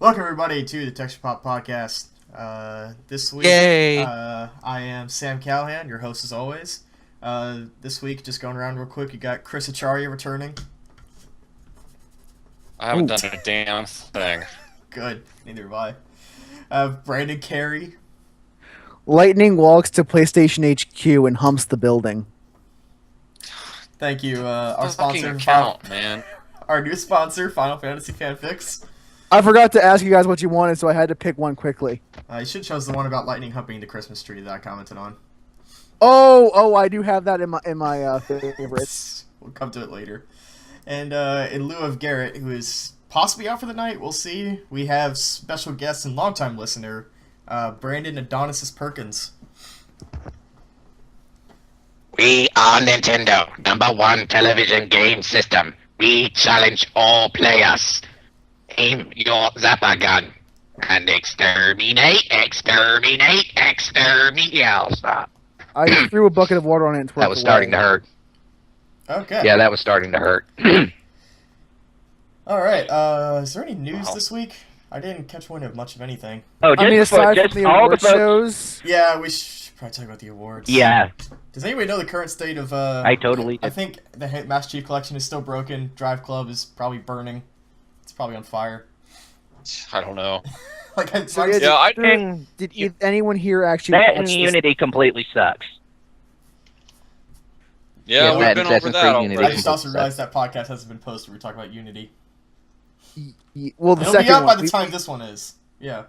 Welcome everybody to the Texture Pop Podcast. This week, Yay! I am Sam Callahan, your host as always. This week, just going around real quick, you got Chris Acharya returning. I haven't done a damn thing. Good, neither have I. Brandon Carey. Lightning walks to PlayStation HQ and humps the building. Thank you, our Fucking sponsor, account, man. our new sponsor, Final Fantasy Fanfics. I forgot to ask you guys what you wanted, so I had to pick one quickly. You should chose the one about lightning humping the Christmas tree that I commented on. Oh, I do have that in my favorites. We'll come to it later. And in lieu of Garrett, who is possibly out for the night, we'll see, we have special guest and longtime listener, Brandon Adonisus Perkins. We are Nintendo, #1 television game system. We challenge all players. Aim your Zappa gun and exterminate. Yeah, stop. I threw a bucket of water on it and twerked That was starting to hurt. Okay. Yeah, that was starting to hurt. Alright, is there any news this week? I didn't catch wind of much of anything. Oh, I mean, aside from the award shows, Yeah, we should probably talk about the awards. Yeah, Does anybody know the current state of, I totally I did. think the Master Chief Collection is still broken. Drive Club is probably burning. It's probably on fire. I don't know. Like, so did anyone here actually That watch and this? Unity completely sucks. Yeah, Yeah, we've that been Assassin's over Creed that Unity. I already. just also realized that podcast hasn't been posted. We're talking about Unity. Well, the It'll be second out by one. the time this one is. Yeah.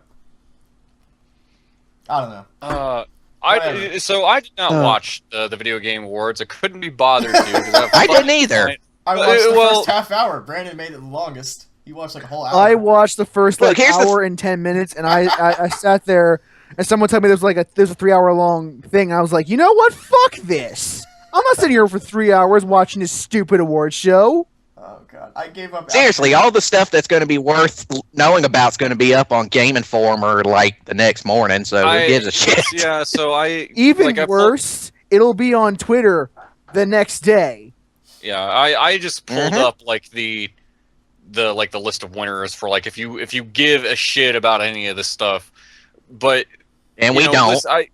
I don't know. So I did not watch the video game awards. I couldn't be bothered to. 'Cause I didn't either. I watched the well- first half hour. Brandon made it the longest. He watched like a whole hour. I watched the first Look, here's the hour and 10 minutes, and I sat there, and someone told me there's a 3-hour long thing. I was like, you know what? Fuck this. I'm not sitting here for 3 hours watching this stupid award show. Oh god, I gave up. Seriously, all the stuff that's going to be worth knowing about is going to be up on Game Informer like the next morning. So who gives a shit? Yeah, so Even like, I worse, it'll be on Twitter the next day. Yeah, I just pulled Mhm. up like the list of winners for like if you give a shit about any of this stuff, but And you we know, don't.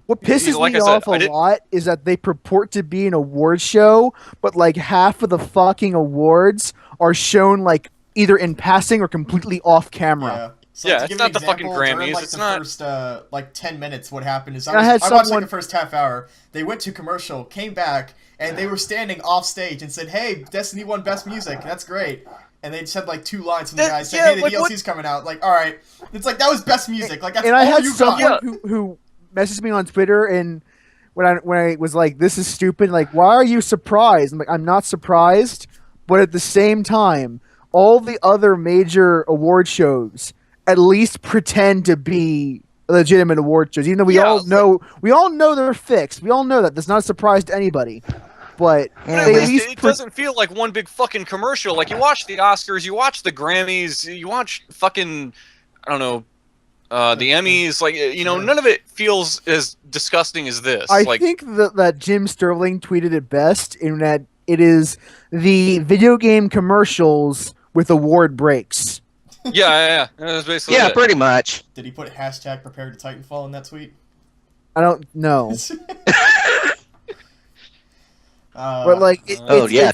What pisses like me I said, off a lot is that they purport to be an award show, but like half of the fucking awards are shown like either in passing or completely off camera. Yeah. So Yeah, to it's give not an the fucking example, during, Grammys, like, it's the not- first 10 minutes. What happened is I had I watched like someone- the first half hour. They went to commercial, came back, and they were standing off stage and said, "Hey, Destiny won Best Music. That's great." And they just had like 2 lines from the guy saying, yeah, "Hey, the like, DLC's coming out." Like, all right, it's like that was Best Music. Like, that's And I all had you got. someone who messaged me on Twitter, and when I was like, "This is stupid," like, why are you surprised? I'm like, I'm not surprised, but at the same time, all the other major award shows at least pretend to be legitimate award shows, even though we all know they're fixed. We all know that. That's not a surprise to anybody. But But they at at least least it doesn't feel like one big fucking commercial. Like, you watch the Oscars, you watch the Grammys, you watch fucking, I don't know, the Emmys. Like, you know, none of it feels as disgusting as this. I Like, think that Jim Sterling tweeted it best in that it is the video game commercials with award breaks. yeah. That's basically Yeah, it. pretty much. Did he put hashtag prepared to Titanfall in that tweet? I don't know, but like,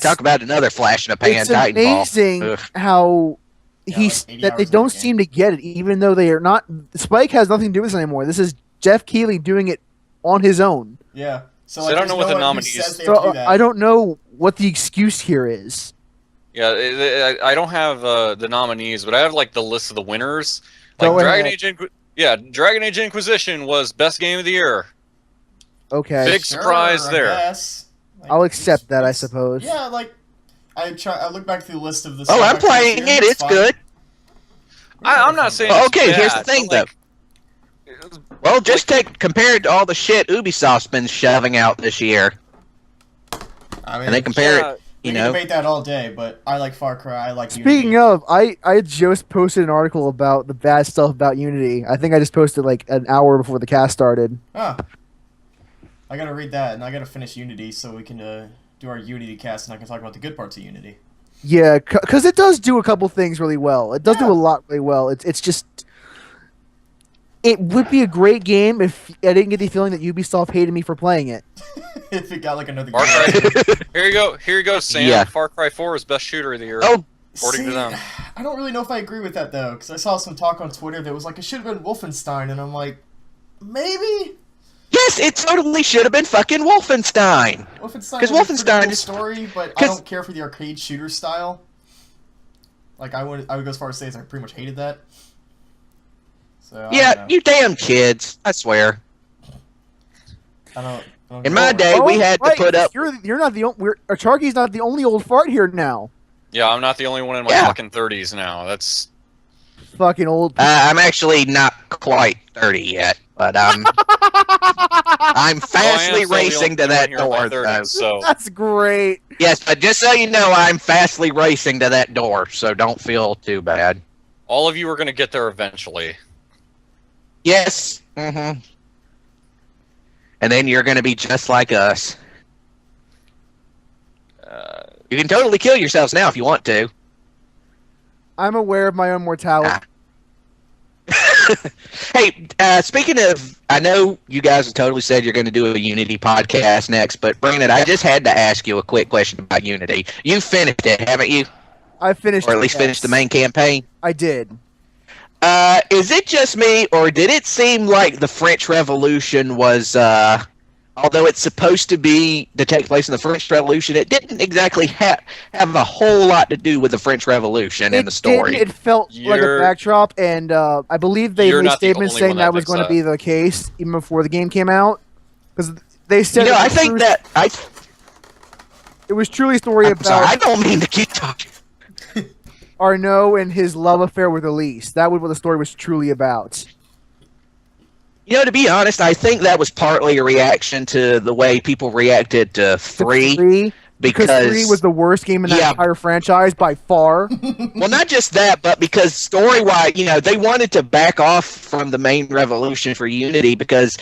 Talk about another flash in the pan it's Titanfall. amazing Ugh. how Yeah, he's like 80 that they hours don't of the seem to get it, even though they are not. Spike has nothing to do with this anymore. This is Jeff Keighley doing it on his own. Yeah. So, So like, I don't there's know what no the one who nominees- says they have to So do that. I don't know what the excuse here is. Yeah, I don't have the nominees, but I have like the list of the winners. Like Go Dragon ahead. Age, Dragon Age Inquisition was best game of the year. Okay, Big surprise I there. guess. Like, I'll accept that, I it's- suppose. Yeah, like I look back through the list of the. Oh, stuff I'm I played playing here, it. It's fine. good. I'm not saying. Oh, it's okay, here's the bad, thing, but, Well, just compared to all the shit Ubisoft's been shoving out this year, I mean, and they compare yeah, it, we you can know. debate that all day, but I like Far Cry. I like Speaking Unity. of, I just posted an article about the bad stuff about Unity. I think I just posted like an hour before the cast started. Ah, I gotta read that, and I gotta finish Unity so we can do our Unity cast, and I can talk about the good parts of Unity. Yeah, because it does do a couple things really well. It does do Yeah. a lot really well. It's just it would be a great game if I didn't get the feeling that Ubisoft hated me for playing it. If it got like another Far game. Cry. Here you go, Sam. Yeah. Far Cry 4 is best shooter of the year. Oh, According to them. I don't really know if I agree with that though, because I saw some talk on Twitter that was like it should have been Wolfenstein, and I'm like, maybe yes, it totally should have been fucking Wolfenstein. Wolfenstein. 'Cause has a pretty Wolfenstein cool is- story, but I 'cause- don't care for the arcade shooter style. Like I would go as far as say I pretty much hated that. So I don't Yeah, know. you damn kids. I swear. I don't In my day, we had to right, put up. You're not the only. Charky's not the only old fart here now. Yeah, I'm not the only one in my Yeah. fucking 30s now. That's Fucking old. I'm actually not quite 30 yet, but I'm fastly racing to that door. Though. So That's great. Yes, but just so you know, I'm fastly racing to that door, so don't feel too bad. all of you are going to get there eventually. Yes. Mm-hmm. And then you're going to be just like us. You can totally kill yourselves now if you want to. I'm aware of my own mortality. Hey, speaking of, I know you guys have totally said you're going to do a Unity podcast next, but Brandon, I just had to ask you a quick question about Unity. You finished it, haven't you? I finished. Or at least yes. finished the main campaign? I did. Is it just me, or did it seem like the French Revolution was, although it's supposed to take place in the French Revolution, it didn't exactly have a whole lot to do with the French Revolution in the story. It felt like a backdrop, and I believe they You're made not the statements only saying one that that was thinks going to that. be the case even before the game came out. Because they said I think that it was truly a story I'm sorry, I about don't mean to keep talking. Arnaud and his love affair with Elise. That was what the story was truly about. To be honest, I think that was partly a reaction to the way people reacted to 3. Because 3 was the worst game in that Yeah. entire franchise by far. Well, not just that, but because story-wise, they wanted to back off from the main revolution for Unity because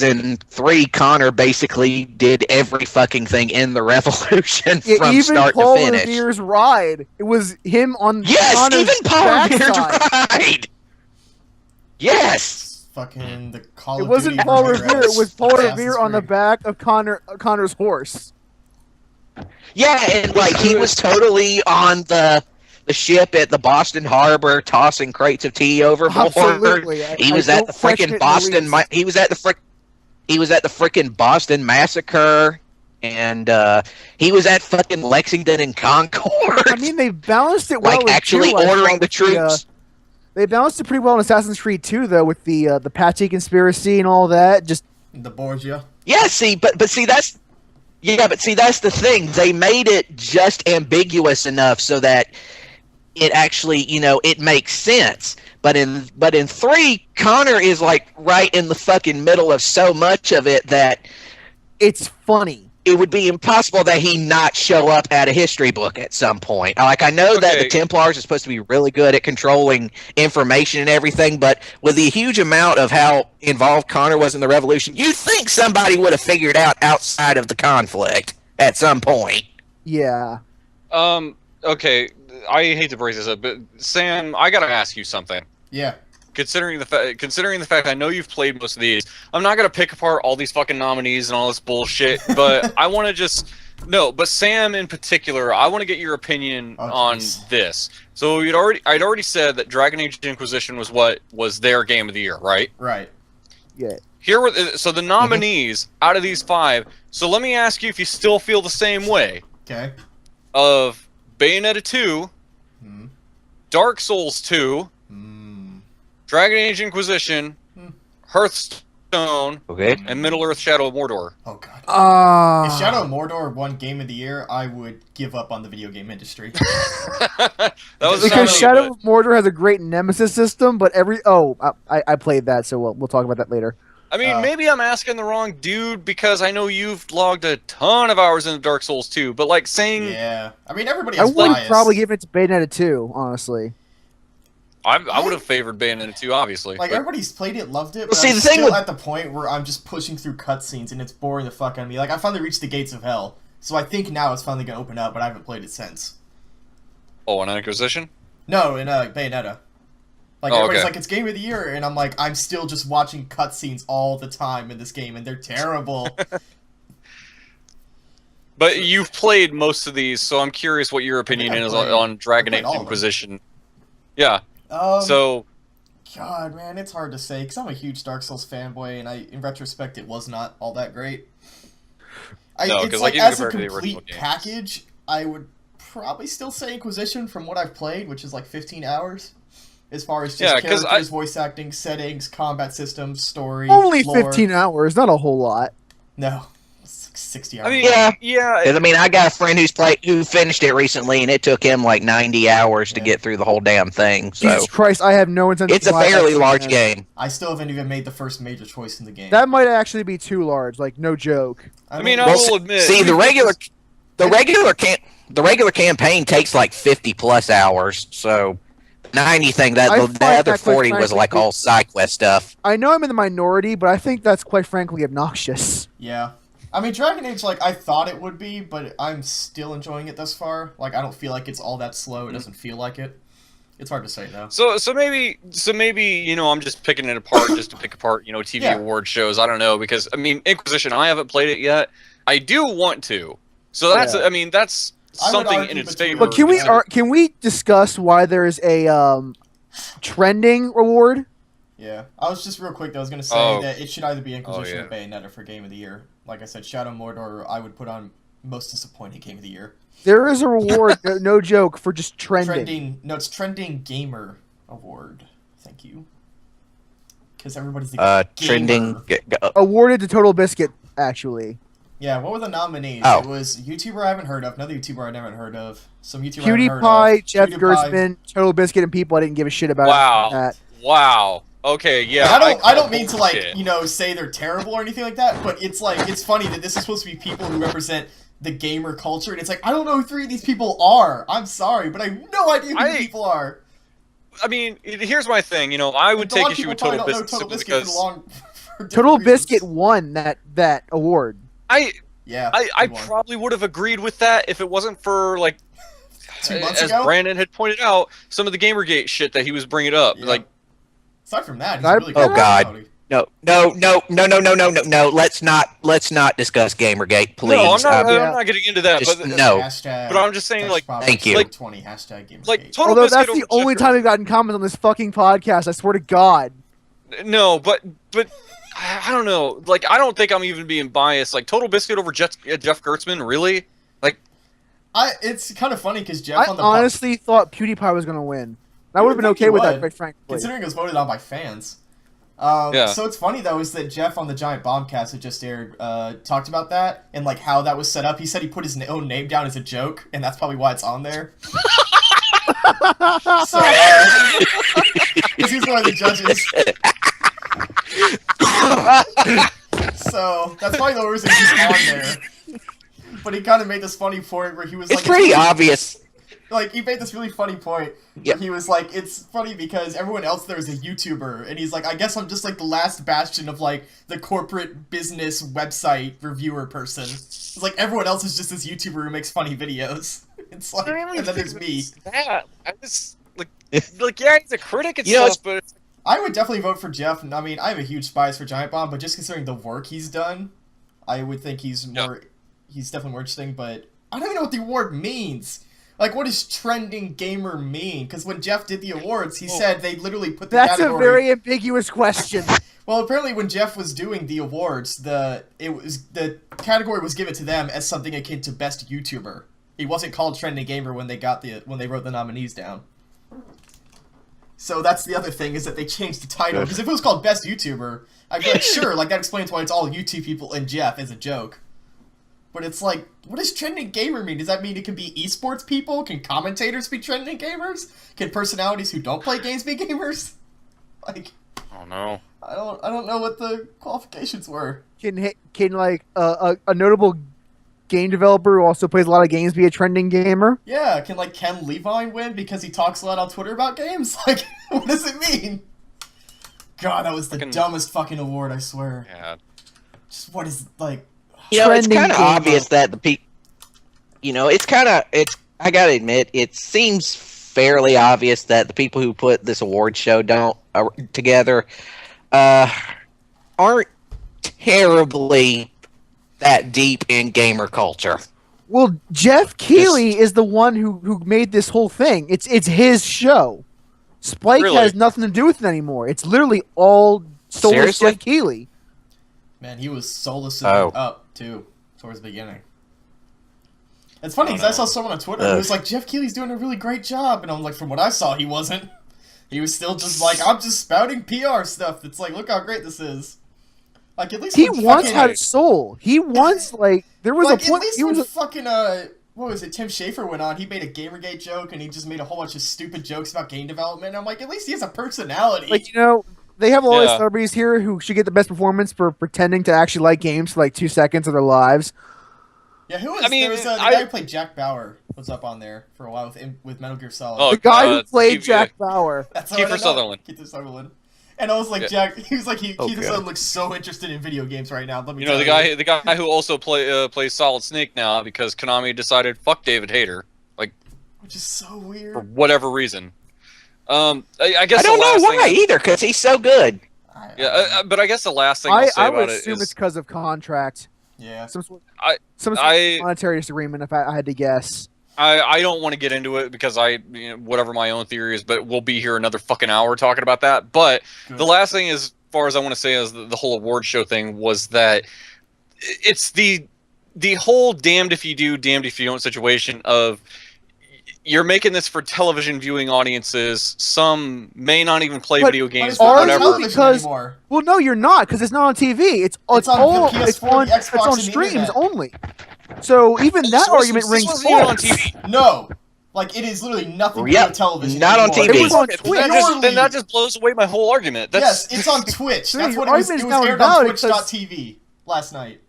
in 3, Connor basically did every fucking thing in the revolution Yeah, from even start Paul to finish. Revere's ride. It was him on Yes, Connor's even Paul Revere's backside. ride. Yes. Fucking the Call It of wasn't Duty Paul version of Revere. It was Paul Assassin's Revere on the Creed. back of Connor's horse. Yeah, and he was totally on the ship at the Boston Harbor, tossing crates of tea overboard. Absolutely. He was I at the don't question freaking it in the Boston. least. He was at the freaking Boston massacre, and he was at fucking Lexington and Concord. I mean, they balanced it well. like with actually 2, I ordering thought, the troops. they balanced it pretty well in Assassin's Creed 2, though, with the Patsy conspiracy and all that. Just The Borgia. Yeah, see, but see that's the thing. They made it just ambiguous enough so that it actually, it makes sense. But in 3, Connor is like right in the fucking middle of so much of it that it's funny. it would be impossible that he not show up at a history book at some point. Like, I know that Okay. the Templars are supposed to be really good at controlling information and everything, but with the huge amount of how involved Connor was in the revolution, you'd think somebody would have figured out outside of the conflict at some point. Yeah. Okay, I hate to break this up, but Sam, I gotta ask you something. Yeah. Considering the fact I know you've played most of these, I'm not gonna pick apart all these fucking nominees and all this bullshit, but I want to but Sam in particular, I want to get your opinion on jeez. this. So I'd already said that Dragon Age Inquisition was their game of the year, right? Right. Yeah. So the nominees out of these 5. So let me ask you if you still feel the same way Okay. of Bayonetta 2, Hmm. Dark Souls 2, Hmm. Dragon Age Inquisition, Hearthstone, Okay. and Middle Earth: Shadow of Mordor. Oh god. If Shadow Uh, of Mordor won Game of the Year, I would give up on the video game industry. That was because funny, Shadow but- of Mordor has a great nemesis system, but I played that, so we'll talk about that later. I mean, maybe I'm asking the wrong dude because I know you've logged a ton of hours into Dark Souls 2, but like saying Yeah. I mean, everybody I has would bias. probably give it to Bayonetta 2, honestly. I would have favored Bayonetta 2, obviously. Like, but- everybody's played it, loved it, but Well, see, I'm the thing still with- at the point where I'm just pushing through cutscenes and it's boring the fuck out of me. Like, I finally reached the gates of hell, So I think now it's finally gonna open up, but I haven't played it since. Oh, an Inquisition? No, in Bayonetta. Like, Oh, everybody's okay. like, it's Game of the Year, and I'm like, I'm still just watching cutscenes all the time in this game, and they're terrible. But you've played most of these, so I'm curious what your opinion I've is played- on Dragon I've Age played all of them. Inquisition. Yeah. Um, So God, man, it's hard to say, because I'm a huge Dark Souls fanboy, and in retrospect, it was not all that great. No, it's 'cause, like, like, even as a compared to the original complete games. package, I would probably still say Inquisition from what I've played, which is like 15 hours. As far as just Yeah, 'cause characters, voice acting, settings, combat systems, story, Only lore. 15 hours, not a whole lot. No, it's like 60 hours. I mean, Yeah. yeah. 'Cause, I mean, I got a friend who finished it recently, and it took him like 90 hours to Yeah. get through the whole damn thing. So Jesus Christ, I have no intention. it's a to buy that fairly thing, large man. game. I still haven't even made the first major choice in the game. That might actually be too large. Like, no joke. I mean, I Well, will admit. See, the regular campaign takes like 50 plus hours. So 90 thing I the find other that, quite 40 was frankly, like all side quest stuff. I know I'm in the minority, but I think that's quite frankly obnoxious. Yeah. I mean, Dragon Age, like, I thought it would be, but I'm still enjoying it thus far. Like, I don't feel like it's all that slow. It doesn't feel like it. It's hard to say, though. So maybe I'm just picking it apart just to pick apart TV Yeah. award shows. I don't know because I mean Inquisition. I haven't played it yet. I do want to. So that's Yeah. I mean that's I would something argue in its between- favor. But can we because- can we discuss why there's a trending award? Yeah. I was just real quick, though. I was going to say Oh. that it should either be Inquisition yeah. or Bayonetta for Game of the Year. Like I said, Shadow Mordor, I would put on most disappointing Game of the Year. There is a reward, no joke, for just trending. No, it's Trending Gamer Award. Thank you. Because everybody's the Trending. gamer. Awarded to Total Biscuit, actually. Yeah, what were the nominees? Oh. It was YouTuber I haven't heard of, another YouTuber I never heard of, some YouTuber I haven't heard of. PewDiePie, Jeff PewDiePie. Gerstmann, Total Biscuit, and people I didn't give a shit about. Wow. That. Wow. Okay. Yeah. I don't mean to like bullshit. say they're terrible or anything like that, but it's like it's funny that this is supposed to be people who represent the gamer culture, and it's like I don't know who 3 of these people are. I'm sorry, but I have no idea who these people are. I mean, here's my thing. I would And a lot take of issue people with probably Total don't know Biscuit Total simply Biscuit for because long. for Total different reasons. Biscuit won that award. I Yeah, I good one. probably would have agreed with that if it wasn't for like 2 months as ago. Brandon had pointed out, some of the Gamergate shit that he was bringing up. Yeah. Like, Aside from that, he's I- really Oh, good. God. No. Let's not discuss Gamergate, please. no, I'm not. Yeah. I'm not getting into that. Just but no. Hashtag, But I'm just saying, that's like, probably thank you. 20 hashtag Gamergate. like Total Although Biscuit that's the over only Jeff time we've gotten comments on this fucking podcast, I swear to God. No, but I don't know. Like, I don't think I'm even being biased. Like, Total Biscuit over Jeff Gertzman, really? Like, It's kind of funny because Jeff I on the honestly thought PewDiePie was going to win. I would have been think okay he with that, would, quite frankly. considering it was voted on by fans. Yeah. So it's funny though is that Jeff on the Giant Bombcast that just aired talked about that and like how that was set up. He said he put his own name down as a joke, and that's probably why it's on there. So, because he's one of the judges. So that's probably the reason he's on there. But he kind of made this funny point where he was It's like, pretty really obvious. like he made this really funny point Yeah. where he was like, it's funny because everyone else there is a YouTuber, and he's like, I guess I'm just like the last bastion of like the corporate business website reviewer person. It's like everyone else is just this YouTuber who makes funny videos. It's like, and then there's me. that. I just like yeah, he's a critic and You know, stuff, but I would definitely vote for Jeff. I mean, I have a huge bias for Giant Bomb, but just considering the work he's done, I would think he's more. He's definitely more interesting. But I don't even know what the award means. Like, what does trending gamer mean? Because when Jeff did the awards, he said they literally put the That's a category. very ambiguous question. Well, apparently, when Jeff was doing the awards, the category was given to them as something akin to best YouTuber. He wasn't called trending gamer when they wrote the nominees down. So that's the other thing is that they changed the title because if it was called best YouTuber, I'd be like, sure, like that explains why it's all YouTube people and Jeff as a joke. But it's like, what does trending gamer mean? Does that mean it can be esports people? Can commentators be trending gamers? Can personalities who don't play games be gamers? Like, oh no. I don't know what the qualifications were. Can like a notable game developer who also plays a lot of games be a trending gamer? Yeah, can like Ken Levine win because he talks a lot on Twitter about games? Like, what does it mean? God, that was the dumbest fucking award, I swear. Yeah. Just what is like? You know, it's Trending kind of gamer. obvious that it's kind of I gotta admit, it seems fairly obvious that the people who put this award show together aren't terribly that deep in gamer culture. Well, Jeff Keighley is the one who made this whole thing. It's his show. Spike Really? has nothing to do with it anymore. It's literally all soulless Seriously? Jeff Keighley. Man, he was soulless Oh. up too towards the beginning. It's funny because I saw someone on Twitter who was like, Jeff Keighley's doing a really great job, and I'm like, from what I saw, he wasn't. He was still just like, I'm just spouting PR stuff. It's like, look how great this is. Like, at least He when once fucking, had a soul. He once there was like, a point. at least He when was fucking what was it? Tim Schafer went on. He made a Gamergate joke, and he just made a whole bunch of stupid jokes about game development. And I'm like, at least he has a personality. like they have a lot of Yeah. celebrities here who should get the best performance for pretending to actually like games for like 2 seconds of their lives. yeah, who was? I mean, there was the guy who played Jack Bauer was up on there for a while with Metal Gear Solid. Oh, The guy who played Keith- Jack Bauer. That's how Kiefer I know. Sutherland. Kiefer Sutherland. And I was like, Yeah. he was like, Kiefer God. Sutherland looks so interested in video games right now. Let me You know tell the guy who also plays Solid Snake now because Konami decided fuck David Hayter, like which is so for weird. whatever reason. I guess I don't the know last why thing, either, because he's so good. but I guess the last thing I'll say I would about it assume is it's because of contract. Yeah. Some sort of I- monetary disagreement, if I had to guess. I don't want to get into it because whatever my own theory is, but we'll be here another fucking hour talking about that. But Good. the last thing, as far as I want to say, is the whole award show thing was that it's the whole damned if you do, damned if you don't situation of you're making this for television viewing audiences. Some may not even play But video But games, it's but not on whatever. television Because- anymore. Well, no, you're not, because it's not on TV. It's It's on all the PS4, it's on the Xbox, it's on and the streams internet. only. So even that argument This rings wasn't even on false. TV. No, like it is literally nothing Yep, on television. not on anymore. TV. It was on Okay, Twitch. then that just blows away my whole argument. That's, Yes, it's on Twitch. Dude, That's your what it was. argument's It was now aired on invalid because- Twitch.tv last night.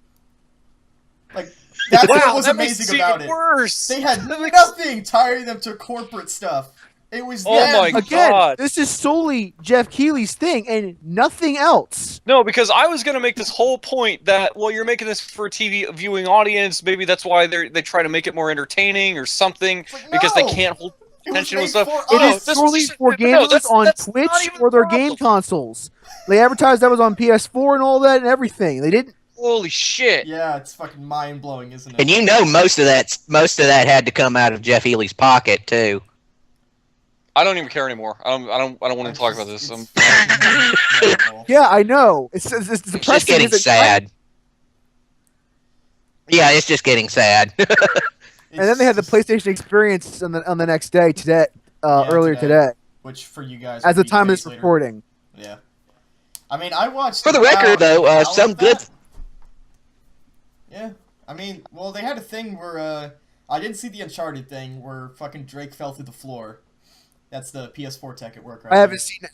Like that's wow, what was that makes amazing it about it. worse. They had That makes- nothing tying them to corporate stuff. It was Oh them. my Again, God. this is solely Jeff Keighley's thing and nothing else. No, because I was going to make this whole point that, well, you're making this for a TV viewing audience. Maybe that's why they try to make it more entertaining or something like, because they no. can't hold It was attention made with stuff. for It us. is that's solely just- for no, gamers that's on not Twitch even or the their problem. game consoles. They advertised that was on PS4 and all that and everything. They didn't. Holy shit. Yeah, it's fucking mind blowing, isn't it? And most of that had to come out of Jeff Healy's pocket too. I don't even care anymore. I don't want to talk about this. Yeah, I know. It's depressing. It's just getting isn't it? sad. Yeah, it's just getting sad. And then they had the PlayStation Experience on the next day today, earlier today, which for you guys as would the be time of days this later. recording. Yeah. I mean, I watched. For the record, though, about some of good. that. Yeah, I mean, well, they had a thing where I didn't see the Uncharted thing where fucking Drake fell through the floor. That's the PS4 tech at work, right?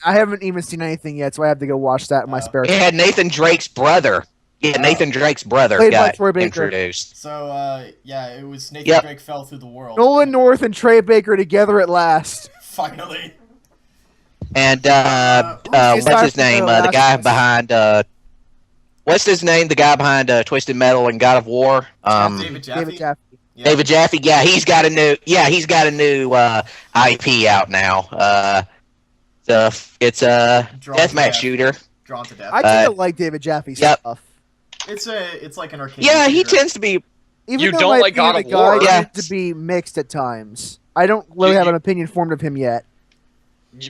I haven't even seen anything yet, so I have to go watch that in my spare It time. had Nathan Drake's brother. Yeah, Nathan Drake's brother Played by got Troy Baker. introduced. So, yeah, it was Nathan Yep. Drake fell through the world. Nolan North and Trey Baker together at last. Finally. And who's what's his the name? The last guy one? behind. What's his name? The guy behind Twisted Metal and God of War. David Jaffe. David Jaffe. Yeah. David Jaffe. Yeah, he's got a new. Yeah, he's got a new IP out now. It's a Drawn to deathmatch Death. shooter. Drawn to death. I tend to like David Jaffe's Yep. stuff. It's like an arcade. Yeah, he shooter. tends to be. Even You though don't my like God opinion of of the War? guy Yeah. tends to be mixed at times. I don't really You- have you- an opinion formed of him yet.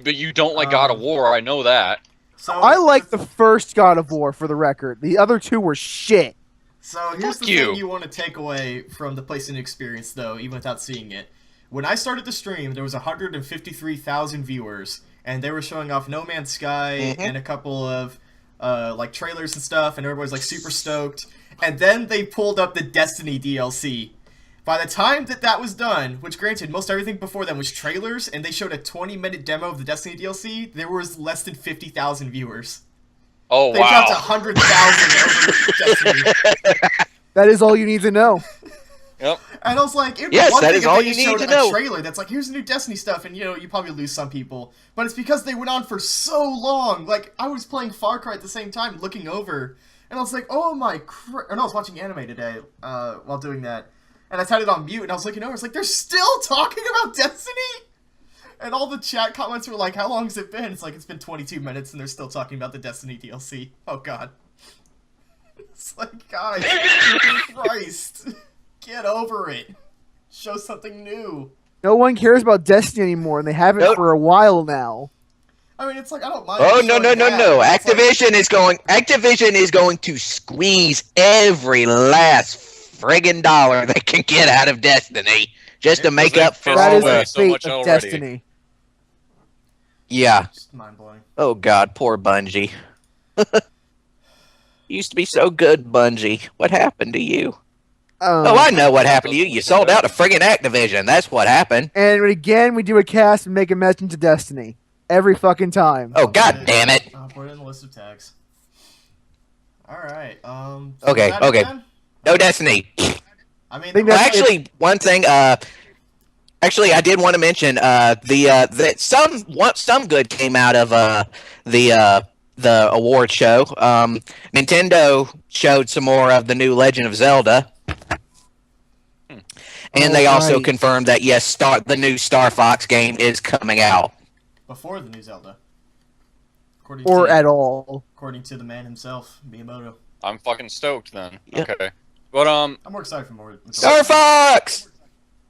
But you don't like God of War. I know that. So I like the first God of War, for the record. The other two were shit. So here's Fuck the you. thing you want to take away from the PlayStation experience, though, even without seeing it. When I started the stream, there was 153,000 viewers, and they were showing off No Man's Sky and a couple of like trailers and stuff, and everybody's like super stoked. And then they pulled up the Destiny DLC. By the time that was done, which granted, most everything before then was trailers, and they showed a 20-minute demo of the Destiny DLC, there was less than 50,000 viewers. Oh, They dropped wow. 100,000 over Destiny. That is all you need to know. Yep. And I was like, it'd be Yes, one that thing is if all they you just need showed to a know. trailer that's like, here's the new Destiny stuff, and you probably lose some people. But it's because they went on for so long. Like, I was playing Far Cry at the same time, looking over, and I was like, oh my or no, I was watching anime today while doing that. And I had it on mute, and I was looking over. It's like, they're still talking about Destiny? And all the chat comments were like, how long has it been? It's like, it's been 22 minutes, and they're still talking about the Destiny DLC. Oh, God. It's like, guys, Christ. Get over it. Show something new. No one cares about Destiny anymore, and they haven't Nope. for a while now. I mean, it's like, I don't mind. Oh no no showing no that, no! but it's like- Activision is going to squeeze every last friggin' dollar they can get out of Destiny just to make up for That all is the the. so fate much of already. Destiny. Yeah. Just mind-blowing. Oh God, poor Bungie. Used to be so good, Bungie. What happened to you? Oh, I know what happened to you. You sold out to friggin' Activision. That's what happened. And again, we do a cast and make a mention to Destiny. Every fucking time. Oh God damn it. I'll put it in the list of tags. Alright, so Okay, is that it okay. then? No Destiny. I mean, think Well, that's- actually, one thing. Actually, I did want to mention that some good came out of the award show. Nintendo showed some more of the new Legend of Zelda, and they also right. confirmed that yes, the new Star Fox game is coming out. before the new Zelda. According Or to, at all. according to the man himself, Miyamoto. I'm fucking stoked then. Yeah. Okay. But I'm more excited for more. Star Fox.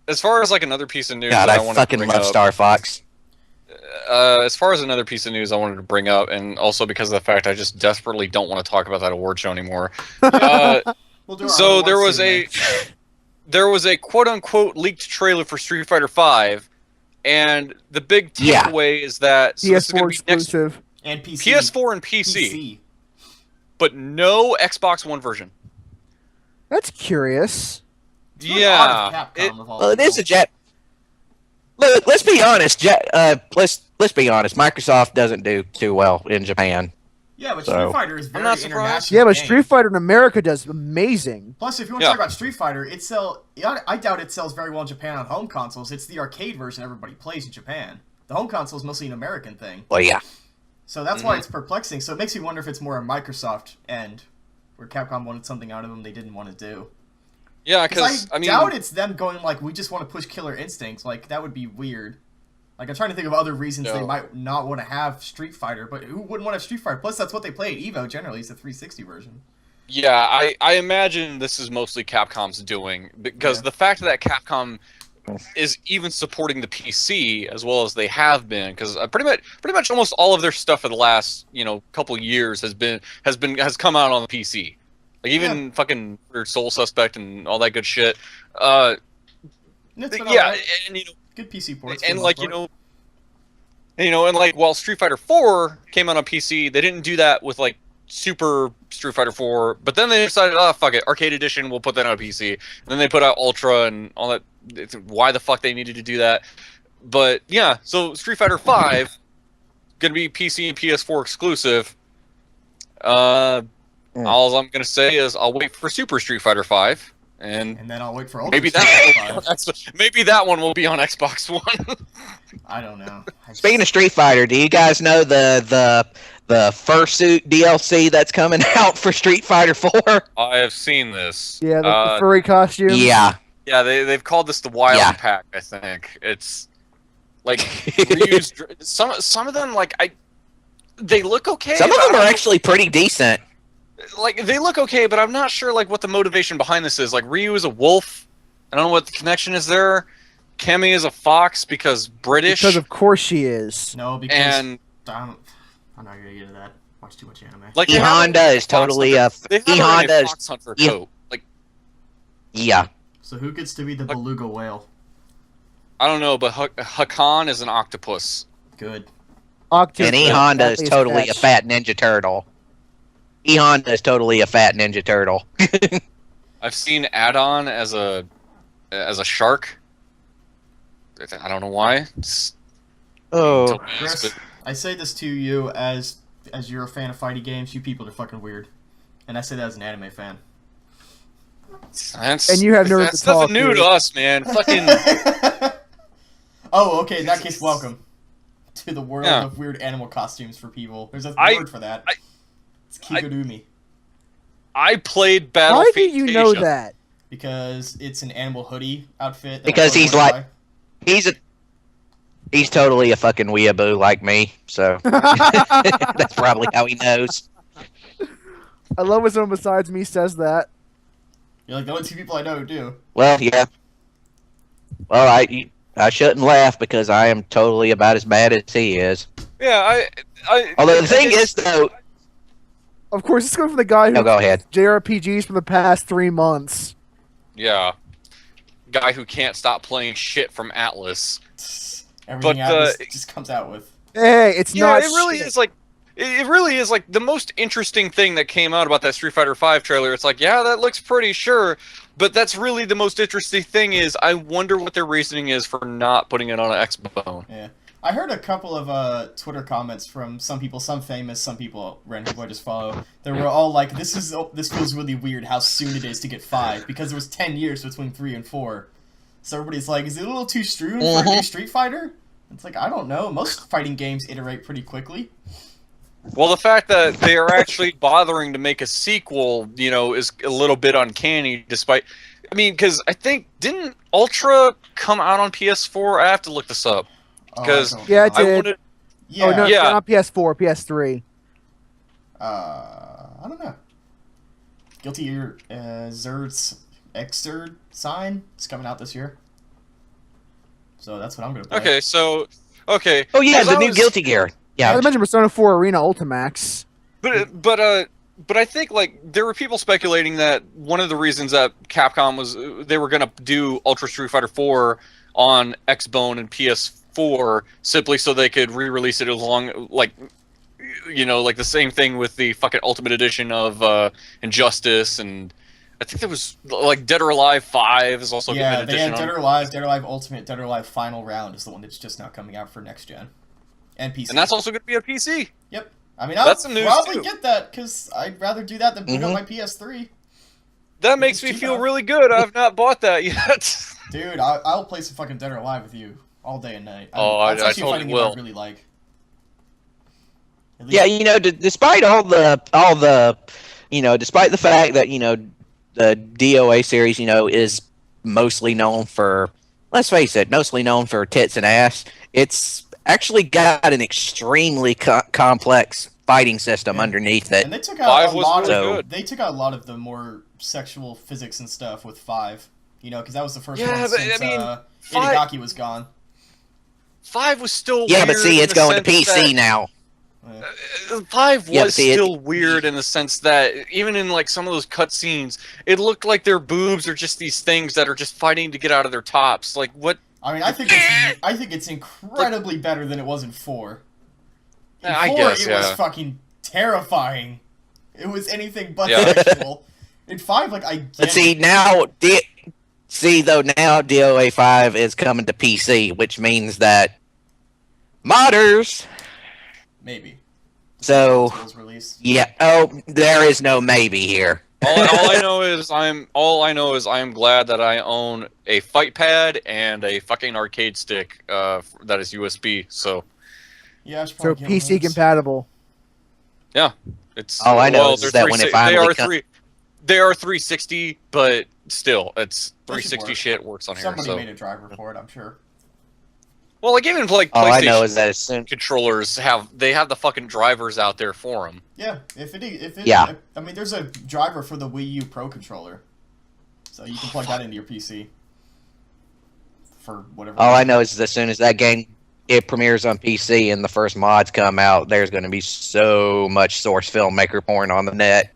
as far as like another piece of news God, that I I wanted fucking to bring love up, Star Fox. as far as another piece of news I wanted to bring up, and also because of the fact I just desperately don't want to talk about that award show anymore. We'll do our So other there one was soon, there was a quote unquote leaked trailer for Street Fighter V, and the big Yeah. takeaway is that so this is PS4 gonna be next exclusive. and PC. PS4 and PC, but no Xbox One version. That's curious. It's really odd Yeah, of Capcom of all Well, it is a people. jet. Look, let's be honest. Let's be honest. Microsoft doesn't do too well in Japan. Yeah, but So- Street Fighter is I'm very not surprised. international. Yeah, but game. Street Fighter in America does amazing. Plus, if you want Yeah. to talk about Street Fighter, I doubt it sells very well in Japan on home consoles. It's the arcade version everybody plays in Japan. The home console is mostly an American thing. Well, yeah. So that's why it's perplexing. So it makes me wonder if it's more a Microsoft end, where Capcom wanted something out of them they didn't want to do. yeah, Because because I mean, doubt it's them going like, we just want to push Killer Instinct. Like, that would be weird. Like, I'm trying to think of other reasons they No. might not want to have Street Fighter, but who wouldn't want to have Street Fighter? Plus, that's what they play at EVO generally, is the 360 version. yeah, I imagine this is mostly Capcom's doing because Yeah. the fact that Capcom is even supporting the PC as well as they have been, because pretty much almost all of their stuff for the last couple years has come out on the PC. Like even fucking Soul Suspect and all that good shit. It's been Yeah, alright. and Good PC ports. for and the like most part. and like while Street Fighter 4 came out on PC, they didn't do that with like Super Street Fighter 4, but then they decided, oh fuck it, Arcade Edition, we'll put that on PC. And then they put out Ultra and all that. Why the fuck they needed to do that? But yeah, so Street Fighter 5 gonna be PC and PS4 exclusive. All I'm gonna say is I'll wait for Super Street Fighter 5, and And then I'll wait for Ultra maybe Street that Fighter 5. maybe that one will be on Xbox One. I don't know. Speaking of Street Fighter, do you guys know the fursuit DLC that's coming out for Street Fighter 4? I have seen this. Yeah, the furry costume. Yeah. Yeah, they've called this the Wild Yeah. Pack. I think it's like reused. Some of them they look okay. Some of but them I are don't- actually pretty decent. like they look okay, but I'm not sure like what the motivation behind this is. Like Ryu is a wolf. I don't know what the connection is there. Cammy is a fox because British. Because of course she is. No, because and I'm not gonna get into that. Watch too much anime. like E they have Honda is Fox totally Hunter- a they have E her in a Honda is Fox Hunter yeah. coat. Like So who gets to be the Like- beluga whale? I don't know, but Hakan is an octopus. Good. Octopus. and E Honda is Always totally a catch. fat Ninja Turtle. E Honda is totally a fat Ninja Turtle. I've seen Adon as a shark. I don't know why. It's Oh. Chris, but I say this to you as you're a fan of fighting games. You people are fucking weird, and I say that as an anime fan. that's, And you have nerves that's to talk, nothing new dude. to us, man. Fucking Oh, okay. In that case, welcome to the world Yeah. of weird animal costumes for people. There's a I- word for that. I- It's kigurumi. I played Battle Why do Fate you know Asia. that? because it's an animal hoodie outfit. That Because I he's totally like- wanna He's totally a fucking weeaboo like me, so that's probably how he knows. I love when someone besides me says that. buy. You're like the only two people I know who do. Well, yeah. Well, I shouldn't laugh because I am totally about as bad as he is. Yeah, Although the thing is, though, Of course, it's coming from the guy who no, go ahead. JRPGs for the past 3 months. yeah, guy who can't stop playing shit from Atlas. Everything But, Atlas just comes out with. Hey, it's Yeah, not. it really shit. is like. It really is like the most interesting thing that came out about that Street Fighter V trailer. It's like, yeah, that looks pretty sure, but that's really the most interesting thing is I wonder what their reasoning is for not putting it on an Xbone. Yeah. I heard a couple of Twitter comments from some people, some famous, some people, random people I just follow. They were all like, "This feels really weird how soon it is to get 5 because there was 10 years between 3 and 4." So everybody's like, "Is it a little too soon for a new Street Fighter?" It's like, I don't know. Most fighting games iterate pretty quickly. Well, the fact that they are actually bothering to make a sequel, you know, is a little bit uncanny. Despite, I mean, because I think didn't Ultra come out on PS4? I have to look this up. Oh, I 'Cause- don't Yeah, know. it I did. wanted. Yeah. Oh no, Yeah. not PS4, PS3. I don't know. Guilty Gear Zerd's Xrd sign is coming out this year. So that's what I'm gonna play. Okay, so okay. Oh yeah, 'Cause the I new was- Guilty Gear. I Yeah, mentioned Persona 4 Arena Ultimax. But I think like there were people speculating that one of the reasons that Capcom was they were gonna do Ultra Street Fighter 4 on Xbone and PS4 simply so they could re-release it along like you know like the same thing with the fucking Ultimate Edition of Injustice, and I think there was like Dead or Alive 5 is also Yeah, an they edition had Dead on, or Alive, Dead or Alive Ultimate, Dead or Alive Final Round is the one that's just now coming out for next gen and PC. and that's also going to be a PC. Yep. I mean, I'll That's some news, probably too. get that because I'd rather do that than boot up Mhm. my PS3. That makes It's me cheap feel enough. really good. I've not bought that yet. Dude, I'll play some fucking Dead or Alive with you all day and night. Oh, That's I actually a totally fighting game will. I really like. At least- yeah. You know, despite all the, you know, despite the fact that you know the DOA series, you know, is mostly known for, let's face it, mostly known for tits and ass. It's actually got an extremely complex fighting system Yeah. underneath it. And they took out 5 a was lot really of good. they took out a lot of the more sexual physics and stuff with 5. You know, because that was the first Yeah, one but, since I mean, 5 Itagaki was gone. 5 was still Yeah, but weird see, in it's the going to sense PC that- now. 5 Yeah, was see, still weird in the sense that even in like some of those cutscenes, it looked like their boobs are just these things that are just fighting to get out of their tops. Like what? I mean, I think it's incredibly better than it was in 4. In I 4, guess, it was yeah. fucking terrifying. It was anything but Yeah. sexual. In 5, like, I get But see it. now, now DOA 5 is coming to PC, which means that modders. Maybe. So Tools release. yeah. Oh, there is no maybe here. All I know is I'm glad that I own a fight pad and a fucking arcade stick that is USB. So Yeah, I should So probably get one of PC those. compatible. it's All I know well, is they're that when it 360 they finally are co- they are 360, but still, it's They should 360 work. shit works on here. Somebody So made a driver for it, I'm sure. well, like even like All I know PlayStation is that as soon. controllers have the fucking drivers out there for them. Yeah, if it, Yeah. I mean, there's a driver for the Wii U Pro controller, so you can plug that into your PC for whatever. All I know is as soon as that game it premieres on PC and the first mods come out, there's going to be so much source filmmaker porn on the net.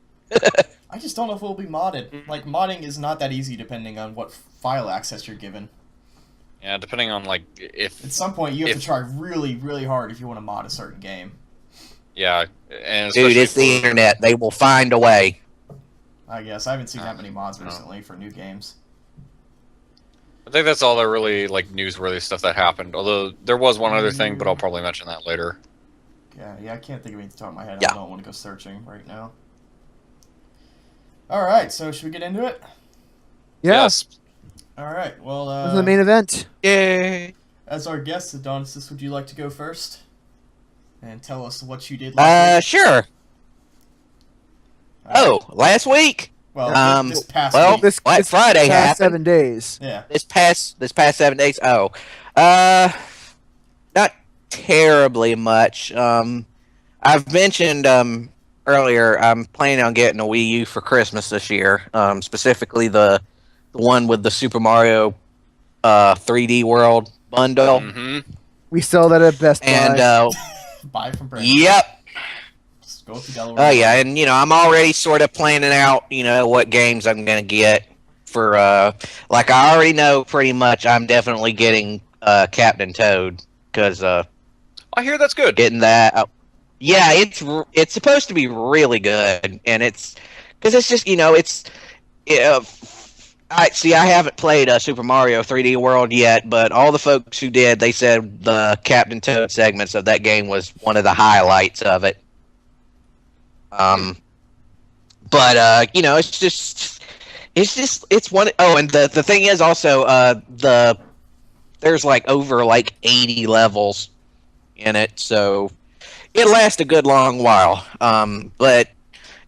I just don't know if it will be modded. Like, modding is not that easy depending on what file access you're given. Yeah, depending on like if At some point, you have If- to try really, really hard if you want to mod a certain game. yeah, and Dude, especially it's the for- internet. They will find a way. I guess I haven't seen that many mods No. recently for new games. I think that's all the really like newsworthy stuff that happened. Although there was one other thing, but I'll probably mention that later. Yeah, I can't think of anything off the top of my head. Yeah. I don't want to go searching right now. All right, so should we get into it? Yeah, Yes. All right. Well, this is the main event. Yay! as our guest, Adonisus, would you like to go first and tell us what you did last week? Sure. All right. Oh, last week Well, this past well, week. This Friday past happened. 7 days. Yeah. This past 7 days. Oh, not terribly much. I've mentioned earlier. I'm planning on getting a Wii U for Christmas this year. Specifically the one with the Super Mario 3D World bundle. Mm-hmm. We sell that at Best Buy. And Buy from Brand. yep. Just go to Delaware. Oh yeah, and I'm already sort of planning out, what games I'm gonna get for. Like I already know pretty much. I'm definitely getting Captain Toad because I hear that's good. getting that. Yeah, it's supposed to be really good, and it's because it's just I haven't played Super Mario 3D World yet, but all the folks who did, they said the Captain Toad segments of that game was one of the highlights of it. But it's one. Oh, and the thing is also there's like over like 80 levels in it, so it lasts a good long while. But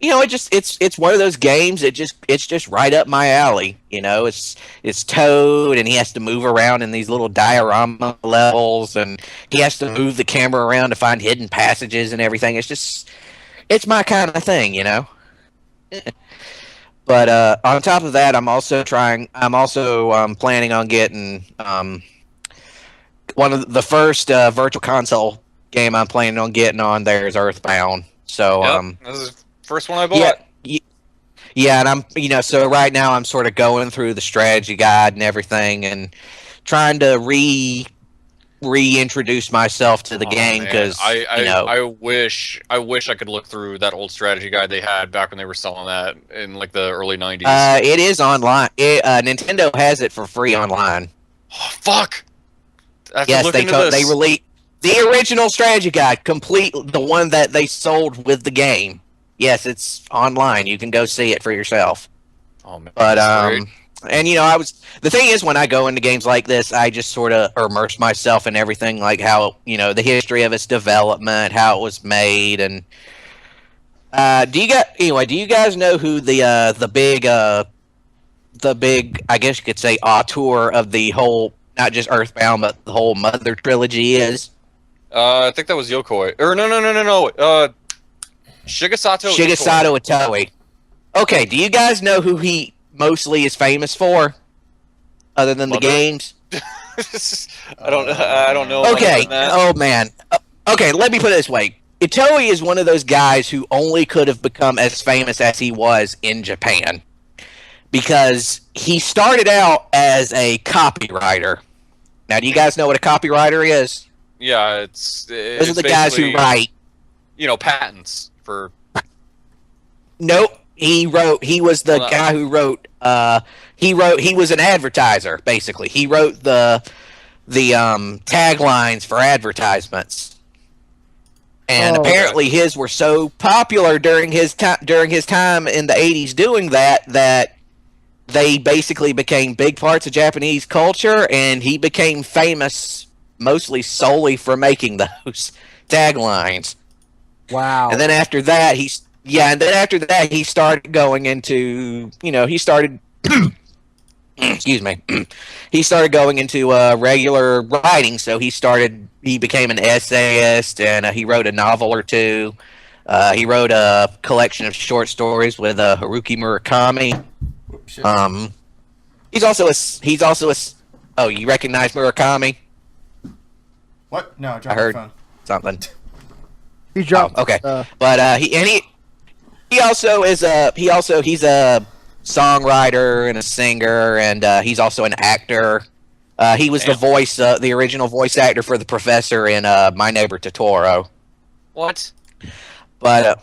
it's one of those games. It's just right up my alley. It's Toad, and he has to move around in these little diorama levels, and he has to move the camera around to find hidden passages and everything. It's my kind of thing. But on top of that, I'm also planning on getting one of the first virtual console game I'm planning on getting on there is Earthbound. So this is the first one I bought. Yeah, and I'm so right now I'm sort of going through the strategy guide and everything and trying to reintroduce myself to the game because I wish I could look through that old strategy guide they had back when they were selling that in like the early 90s. It is online. Nintendo has it for free online. Oh, fuck. Yes, they released the original strategy guide, complete, the one that they sold with the game. Yes, it's online. You can go see it for yourself. Oh man, but great. and the thing is, when I go into games like this, I just sort of immerse myself in everything, like how the history of its development, how it was made, and do you guys know who the big I guess you could say auteur of the whole, not just Earthbound but the whole Mother trilogy is? I think that was Yokoi. Or no. Shigesato Itoi. Okay, do you guys know who he mostly is famous for, other than the games? I don't know. Okay. Oh man. Okay, let me put it this way. Itoi is one of those guys who only could have become as famous as he was in Japan, because he started out as a copywriter. Now, do you guys know what a copywriter is? Yeah, those are the guys who write, patents for. Nope. He was the guy who wrote. He was an advertiser, basically. He wrote the taglines for advertisements, and apparently his were so popular during his time in the 80s doing that they basically became big parts of Japanese culture, and he became famous mostly solely for making those taglines. Wow. And then after that, he started going into, excuse me, he started going into regular writing. So he became an essayist, and he wrote a novel or two. He wrote a collection of short stories with Haruki Murakami. He's also a. Oh, you recognize Murakami? What? No, I dropped I heard my phone. something. He dropped. Okay, but he also is he's a songwriter and a singer, and he's also an actor. He was the original voice actor for the professor in My Neighbor Totoro. What? But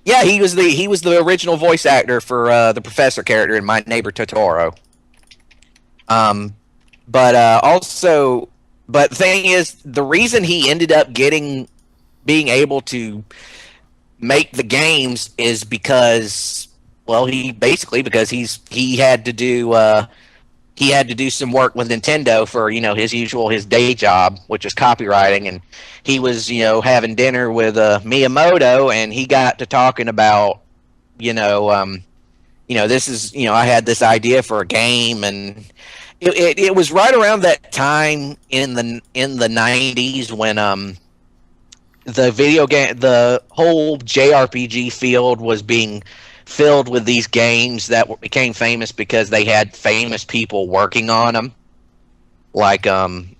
yeah, he was the original voice actor for the professor character in My Neighbor Totoro. But the thing is, the reason he ended up being able to make the games is because he had to do some work with Nintendo for his day job, which is copywriting, and he was having dinner with Miyamoto, and he got to talking about this is, I had this idea for a game, and it was right around that time in the 90s when the video game, the whole JRPG field was being filled with these games that became famous because they had famous people working on them. Like I'm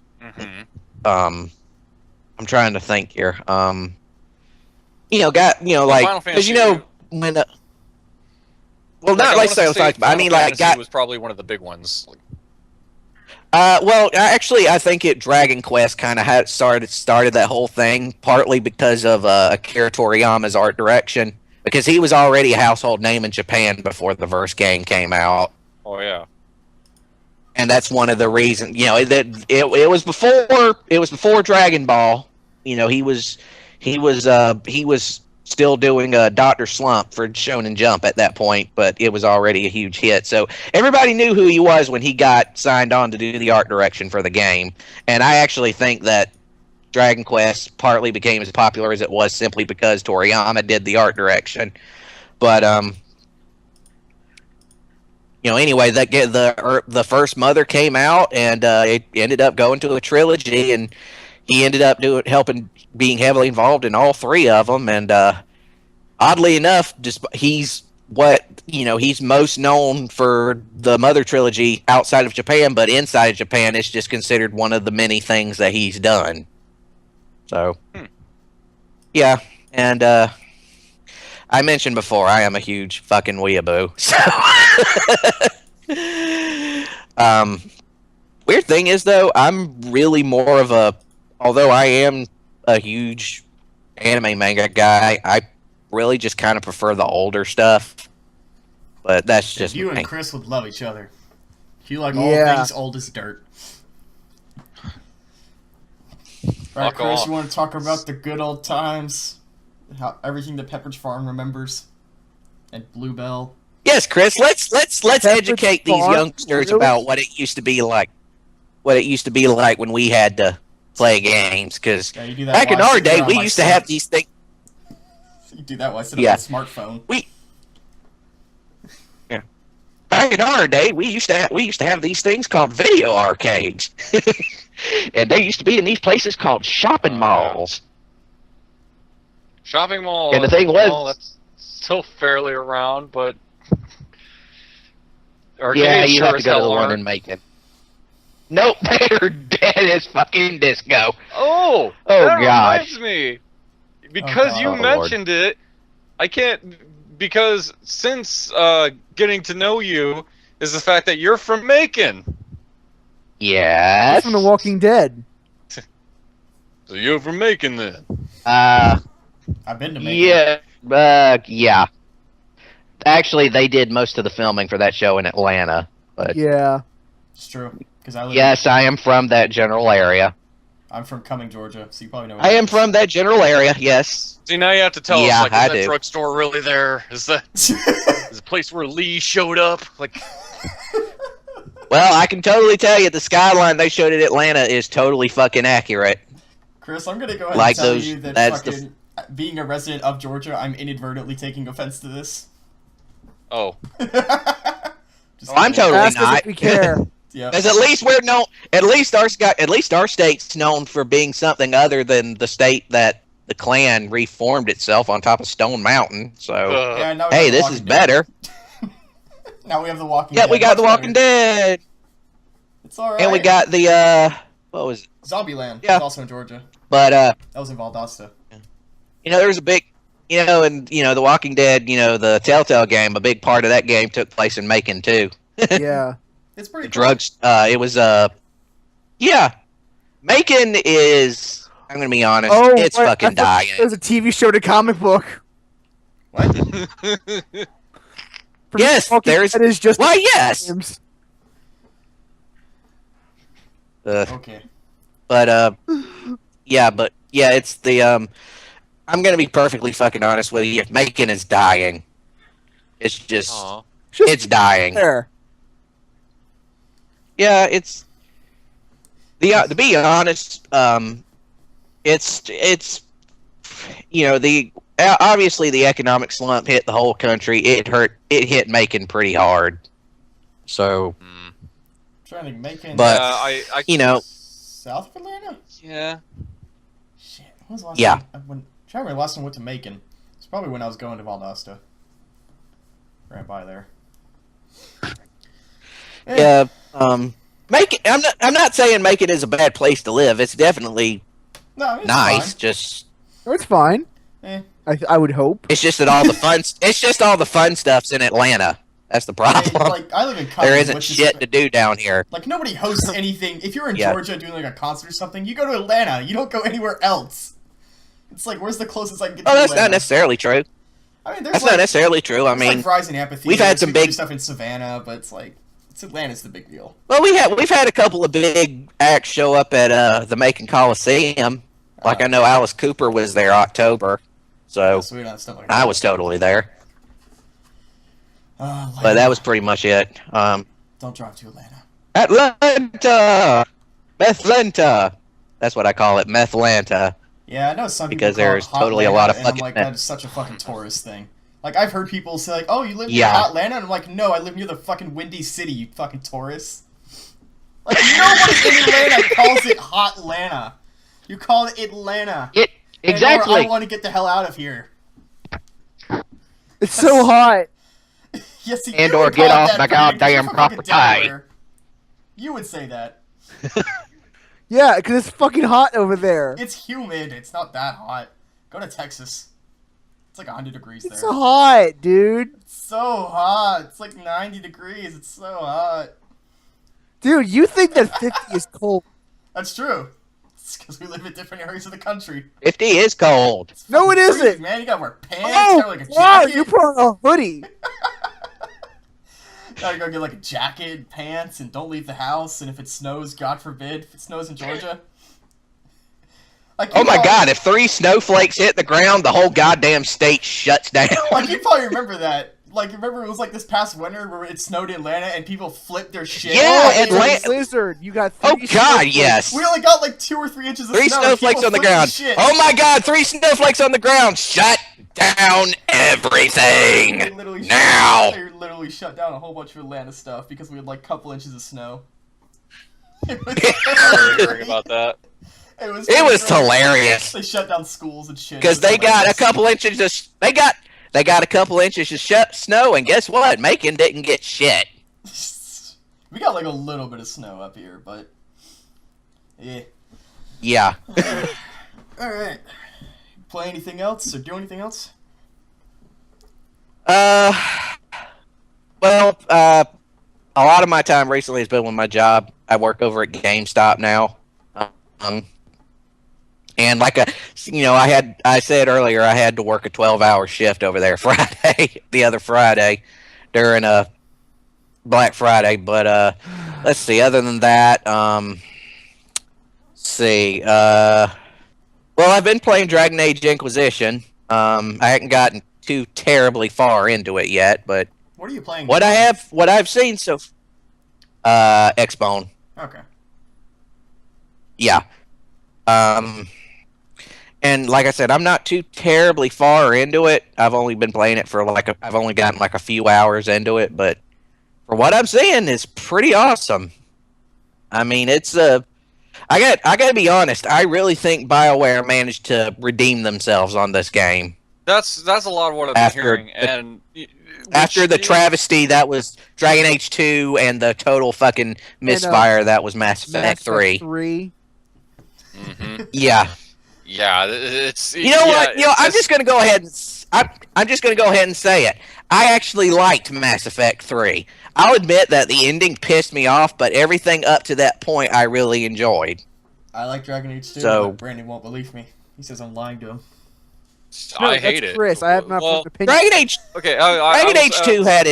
trying to think here. Like, Final because Fantasy when well, not like Sales Types, but I mean, like, was probably one of the big ones. well, actually, I think Dragon Quest kind of had started that whole thing, partly because of Akira Toriyama's art direction, because he was already a household name in Japan before the first game came out, Oh yeah. and that's one of the reasons. That it was before Dragon Ball. He was still doing Dr. Slump for Shonen Jump at that point, but it was already a huge hit. So everybody knew who he was when he got signed on to do the art direction for the game. And I actually think that Dragon Quest partly became as popular as it was simply because Toriyama did the art direction. But anyway, the first Mother came out, and it ended up going to a trilogy, and he ended up being heavily involved in all three of them, and oddly enough, he's most known for the Mother trilogy outside of Japan, but inside of Japan, it's just considered one of the many things that he's done. So, yeah, and I mentioned before, I am a huge fucking weeaboo. So, weird thing is, though, I'm really more of a, although I am a huge anime manga guy, I really just kind of prefer the older stuff. But that's just You me. and Chris would love each other. You like all Yeah. things old as dirt. Alright, Fuck Chris, off. you want to talk about the good old times? Everything that Pepperidge Farm remembers? And Bluebell? Yes, Chris, let's educate these Farm? youngsters Really? about what it used to be like. What it used to be like when we had to play games, because Yeah, you do that back in while I our sit day, here on we my used to have Switch. these things. You do that while I sit Yeah. on my smartphone. Back in our day, we used to have these things called video arcades, and they used to be in these places called shopping malls. Shopping mall. And the thing was- well, that's still fairly around, but Yeah, arcades you sure have to as go to hell the one aren't. in Macon. Nope, they're dead as fucking disco. Oh, Oh, that gosh. reminds me. Because God. you Oh, Lord. mentioned it, I can't. Because since getting to know you is the fact that you're from Macon. Yes. He's from The Walking Dead. So you're from Macon then. I've been to Macon. Yeah. Actually, they did most of the filming for that show in Atlanta. But Yeah. It's true. Because I live yes, I am from that general area. I'm from Cumming, Georgia, so you probably know. I am from that general area. Yes. See, now you have to tell Yeah, us, like, is I that do. drugstore really there? Is that is the place where Lee showed up? Like, Well, I can totally tell you the skyline they showed at Atlanta is totally fucking accurate. Chris, I'm gonna go ahead Like and tell those- you that that's the- fucking being a resident of Georgia, I'm inadvertently taking offense to this. oh, Just I'm kidding. totally Ask us not. if we care. Yeah. Because at least we're known. At least our state's known for being something other than the state that the Klan reformed itself on top of Stone Mountain. So Yeah, now we hey, have The this Walking is Dead. better. Now we have The Walking Yeah, Dead. we got The Much Walking better. Dead, It's alright. and we got the what was it? Zombieland. Yeah. It's also in Georgia. But That was in Valdosta. there was a big, and The Walking Dead, the Telltale game. A big part of that game took place in Macon too. Yeah. It's pretty The cool. drugs. It was yeah. Macon is. I'm gonna be honest. Oh, it's wait, I fucking thought dying. There's a TV show to comic book. What? For Yes, me, Walking there's- Dead is just Why, yes. games. Okay. But it's the I'm gonna be perfectly fucking honest with you. Macon is dying. It's just aw. Just it's dying. there. Yeah, it's to be honest, it's the obviously the economic slump hit the whole country. It hit Macon pretty hard. So, Trying to Macon. But, I you know, south of Atlanta. yeah. Shit. When was the last Yeah. time? Trying to remember the last time I went to Macon. It's probably when I was going to Valdosta. Ran by there. yeah. Macon. I'm not saying Macon is a bad place to live. It's definitely No, it's nice. fine. Just It's fine. Eh. I would hope. it's just that all the fun. It's just all the fun stuff's in Atlanta. That's the Hey, problem. like I live in Cumberland, There isn't which shit is to do down here. like nobody hosts anything. If you're in Yeah. Georgia doing like a concert or something, you go to Atlanta. You don't go anywhere else. It's like where's the closest I can get to Oh, that's Atlanta? not necessarily true. I mean, there's That's like, not necessarily true. I there's mean, like Verizon Amphitheater. we've had some people do big- stuff in Savannah, but it's like Atlanta's the big deal. well, we've had a couple of big acts show up at the Macon Coliseum. Like I know Alice Cooper was there October, so So we don't have stuff like I that. was totally there. Like, But that was pretty much it. don't drive to Atlanta. Atlanta, Methlanta. That's what I call it, Methlanta. Yeah, I know some people Because call it there's Hot totally a Atlanta, lot of and I'm fucking like, men. that is such a fucking tourist thing. Like, I've heard people say, like, oh, you live near Yeah. Hot Atlanta? And I'm like, no, I live near the fucking Windy City, you fucking tourists. Like, nobody in Atlanta calls it Hot Atlanta. You call it Atlanta. And, or, I want to get the hell out of here. It's so hot. Yes, you And would or get call it off that, my Brandon, 'cause you're goddamn from fucking property. Delaware. You would say that. Yeah, because it's fucking hot over there. It's humid. It's not that hot. Go to Texas. It's like 100 degrees there. It's hot, dude. It's so hot. It's like 90 degrees. It's so hot. Dude, you think that 50 is cold? That's true. It's because we live in different areas of the country. 50 is cold. It's No, it fucking freezing, isn't. man. You gotta wear pants. Oh, gotta like a wow, jacket. you put on a hoodie. Gotta go get like a jacket, and pants, and don't leave the house. And if it snows, God forbid, if it snows in Georgia. Like, Oh you my know- god, if 3 snowflakes hit the ground, the whole goddamn state shuts down. Like, you probably remember that. Like, remember it was like this past winter where it snowed in Atlanta and people flipped their shit? Yeah, Oh, and it's a land- blizzard. You got Oh 3 god, snowflakes. yes. We only got like 2 or 3 inches of 3 snow. and snowflakes people on the flipped their ground. shit. Oh my god, 3 snowflakes on the ground. Shut down They everything. literally Now. They literally shut down a whole bunch of Atlanta stuff because we had like a couple inches of snow. It was, I remember hearing about that. it was, It was great. hilarious. They shut down schools and shit. Because It was they got a hilarious. couple inches of they got a couple inches of snow, and guess what? Macon didn't get shit. We got like a little bit of snow up here, but yeah. Yeah. All right. Play anything else or do anything else? Well, a lot of my time recently has been with my job. I work over at GameStop now. And like I said earlier, I had to work a 12-hour shift over there the other Friday during Black Friday. But let's see. Other than that, well, I've been playing Dragon Age Inquisition. I haven't gotten too terribly far into it yet, but What are you playing? what I've seen Xbone. Okay. Yeah. And like I said, I'm not too terribly far into it. I've only been playing it for I've only gotten like a few hours into it, but for what I'm seeing, it's pretty awesome. I mean, it's I gotta be honest. I really think BioWare managed to redeem themselves on this game That's a lot of what I've been After hearing. the- And after the which is- travesty that was Dragon Age 2 and the total fucking misfire that was Mass Effect 3. 3. Mhm. Yeah. Yeah, it's You know what? yeah, I'm it's- just gonna go ahead and I'm just gonna go ahead and say it. I actually liked Mass Effect 3. I'll admit that the ending pissed me off, but everything up to that point I really enjoyed. I like Dragon Age 2, So- but Brandon won't believe me. He says I'm lying to him. No, I that's hate it. Chris, I have not Well, opinion. Dragon Age okay, Dragon Age 2 had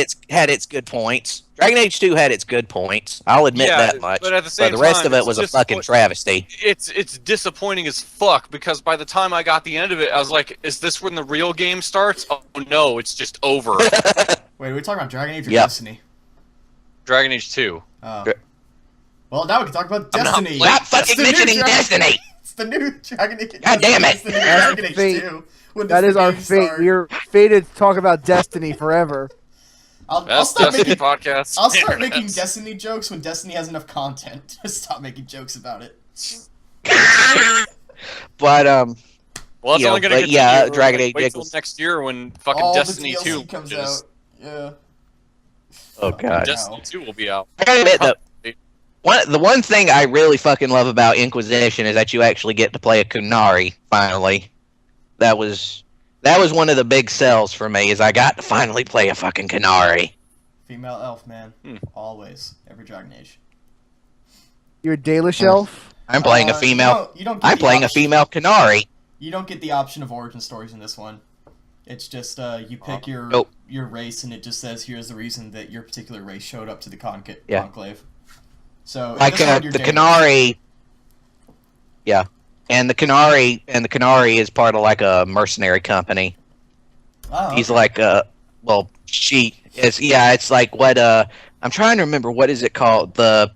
its good points. Dragon Age 2 had its good points. I'll admit Yeah, that much. but at the same the rest time, of it it's was a just fucking what- travesty. It's disappointing as fuck because by the time I got the end of it, I was like, "Is this when the real game starts?" Oh no, it's just over. Wait, are we talking about Dragon Age or Yep. Destiny? Dragon Age 2. Oh. Dra- Well, now we can talk about I'm not Destiny. playing- Stop fucking Destiny, mentioning Dragon- Destiny! The new Dragon Age. God damn it! It's the new Dragon Age fate. 2. When That does is the our game fate. start? We are fated to talk about Destiny forever. I'll Best start Destiny making. podcast. I'll start making Yes. Destiny jokes when Destiny has enough content to stop making jokes about it. But Well, that's You know, only gonna but get yeah, Dragon Age wait till Eagles. next year when fucking All Destiny the DLC 2 comes launches. out. Yeah. Oh, Fucking God. Destiny hell. 2 will be out. I gotta admit, the one thing I really fucking love about Inquisition is that you actually get to play a Kunari. Finally, that was one of the big sells for me. Is I got to finally play a fucking Kunari. Female elf, man. Always. Every Dragon Age. You're a Dalish elf. I'm playing a female. You don't get I'm the playing a option- female Kunari. You don't get the option of origin stories in this one. It's just you pick Nope. your race, and it just says here's the reason that your particular race showed up to the Yeah. conclave. So it Like doesn't have your the data. Kunari. Yeah, and the Kunari is part of like a mercenary company. Oh, He's okay. like well, she is. Yeah, it's like what I'm trying to remember what is it called the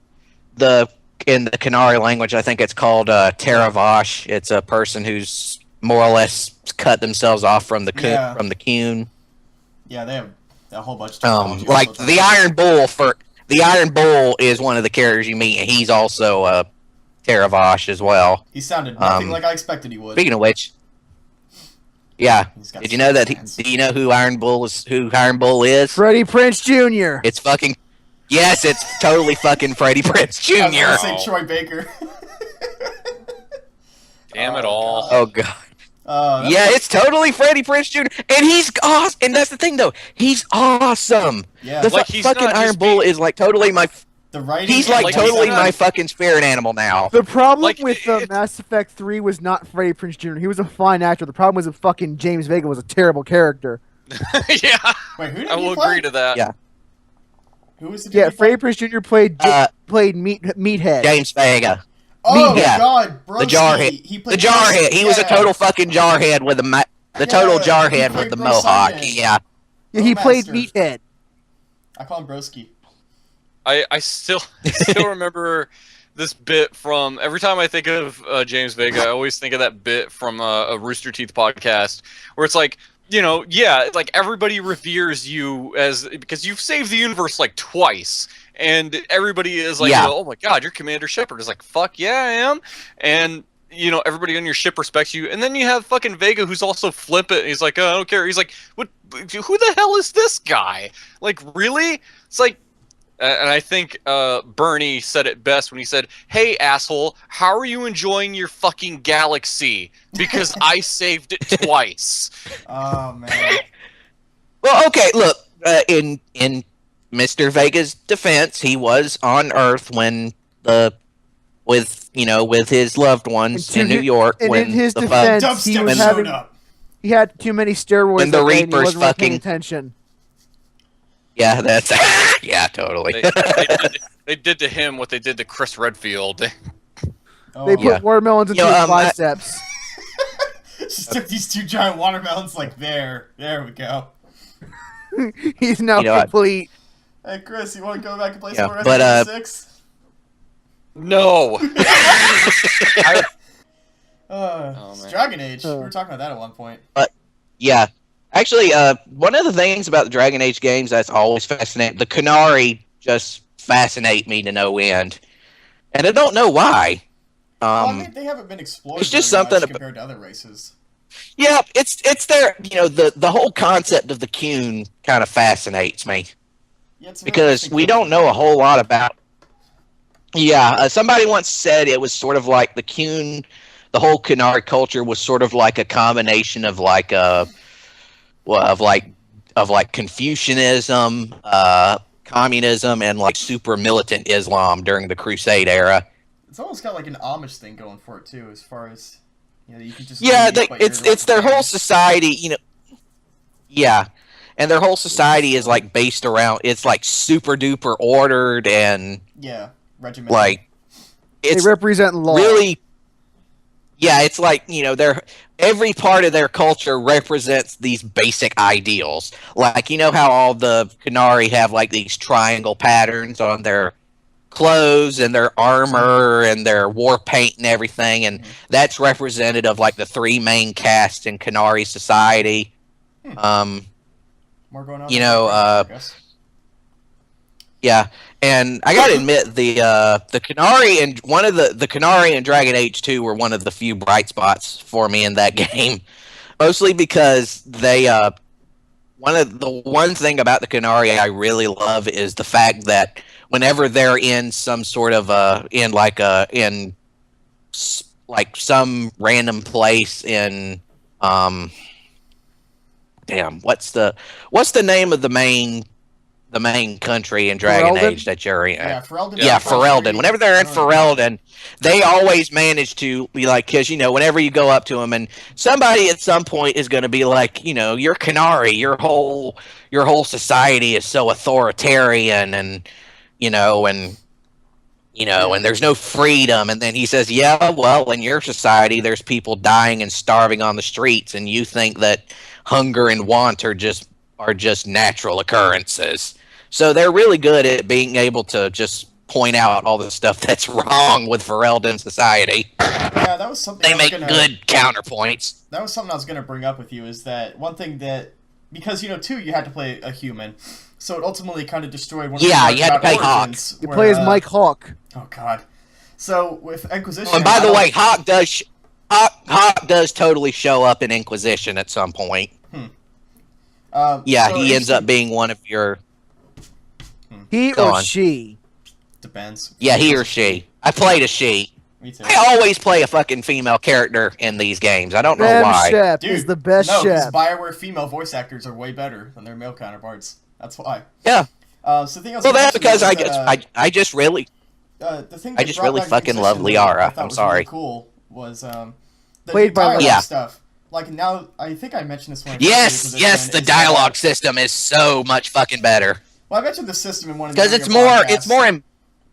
in the Kunari language. I think it's called Teravash. It's a person who's more or less cut themselves off from the Yeah. from the Kun. Yeah, they have a whole bunch of technology Like also. the Iron Bull is one of the characters you meet, and he's also Teravash as well. He sounded nothing um, like I expected he would. Speaking of which, yeah, He's got did you know that? hands. Do you know who Iron Bull is? Who Iron Bull is? Freddie Prince Jr. It's fucking. Yes, it's totally fucking Freddie Prinze I was gonna Jr. say Troy Baker. Damn it Oh, all. Oh god. That's- Yeah, it's totally Freddie Prinze Jr. And he's awesome. And that's the thing, though. He's awesome. Yeah. The Like, he's fucking not Iron just Bull is like totally my. The writing. He's and like like, totally he's my not- fucking spirit animal now. The problem Like, with it- Mass Effect 3 was not Freddie Prince Jr. He was a fine actor. The problem was that fucking James Vega was a terrible character. Yeah, Wait, who did I he will play? agree to that. Yeah. Who was the dude Yeah, he Freddie Prince Jr. played Uh, Meathead. James Vega, Oh Yeah. God, Broski. the jarhead, He the played jarhead. He was a yeah. total fucking jarhead with the total Yeah, he jarhead played with the Bro mohawk. Sunday. Yeah. Yeah, he played Master. Meathead. I call him Broski. I still remember this bit from every time I think of James Vega. I always think of that bit from a Rooster Teeth podcast where it's like, it's like everybody reveres you because you've saved the universe like twice, and everybody is like, Yeah. oh my god, you're Commander Shepard. It's like, fuck yeah, I am, and everybody on your ship respects you, and then you have fucking Vega who's also flippant. And he's like, oh, I don't care. He's like, what? Who the hell is this guy? Like, really? It's like. And I think Bernie said it best when he said, "Hey, asshole, how are you enjoying your fucking galaxy? Because I saved it twice." Oh man. Well, okay. Look, in Mr. Vega's defense, he was on Earth when with his loved ones And to in New hi- York and when in his the defense- fuck- he Dubstep was showed having- up. He had too many steroids When the that day and he Reapers wasn't really paying fucking- attention. yeah, that's yeah, totally. They did to him what they did to Chris Redfield. Oh, They put Yeah. watermelons into his I- biceps. Just took these two giant watermelons like there. There we go. He's now You know what? complete. Hey Chris, you want to go back and play Yeah, some more but, Resident Evil 6? No. It's man. Dragon Age. Oh. We were talking about that at one point. Yeah. Actually, one of the things about the Dragon Age games that's always fascinating, the Kunari just fascinate me to no end. And I don't know why. Well, I mean, they haven't been explored it's just very much something compared to other races. Yeah, it's their, the whole concept of the Kun kind of fascinates me. Yeah, it's a very Because interesting we don't know a whole lot about. Yeah, somebody once said it was sort of like the Kun, the whole Kunari culture was sort of like a combination of like Confucianism, communism, and like super militant Islam during the Crusade era. It's almost got like an Amish thing going for it too, as far as you can just Yeah, leave, but you're it's their like- whole society, Yeah, and their whole society is like based around. It's like super duper ordered and regimental. like it's They represent law. really. Yeah, it's like their every part of their culture represents these basic ideals. Like how all the Kunari have like these triangle patterns on their clothes and their armor and their war paint and everything, and that's representative of like the three main castes in Canary society. More going on. You know, I guess. Yeah, and I gotta admit the Canary and one of the Canary and Dragon Age 2 were one of the few bright spots for me in that game, mostly because they one thing about the Canary I really love is the fact that whenever they're in some sort of in some random place in damn what's the name of the main country in Dragon Ferelden? Age that you're in. Yeah, Ferelden. Yeah, Ferelden. Whenever they're in Ferelden, they always manage to be like, because, you know, whenever you go up to them and somebody at some point is going to be like, you know, you're Canary, your whole society is so authoritarian and there's no freedom. And then he says, yeah, well, in your society, there's people dying and starving on the streets. And you think that hunger and want are just natural occurrences. So they're really good at being able to just point out all the stuff that's wrong with Ferelden society. Yeah, that was something They make good counterpoints. That was something I was going to bring up with you, is that one thing that, because, 2, you had to play a human, so it ultimately kind of destroyed one of the Yeah, you had to play Hawk. You play as Mike Hawk. Oh, God. So, with Inquisition... Oh, and by the way, Hawk does totally show up in Inquisition at some point. Yeah, so he ends up being one of your... He Go or on. she? Depends. Yeah, he or she. I played a she. Me too. I always play a fucking female character in these games. I don't know why. Shep Dude, is the best no, because Shep. BioWare female voice actors are way better than their male counterparts. That's why. Yeah. So the thing I was Well, gonna that's mention because was, I just really... the thing I that just brought really back fucking Inquisition love that Liara. I thought I'm was sorry. Really cool was the Played by dialogue Yeah. stuff. Like now, I think I mentioned this one. Yes, the dialogue system is so much fucking better. Well, I mentioned the system in one of the Because earlier it's podcasts, more...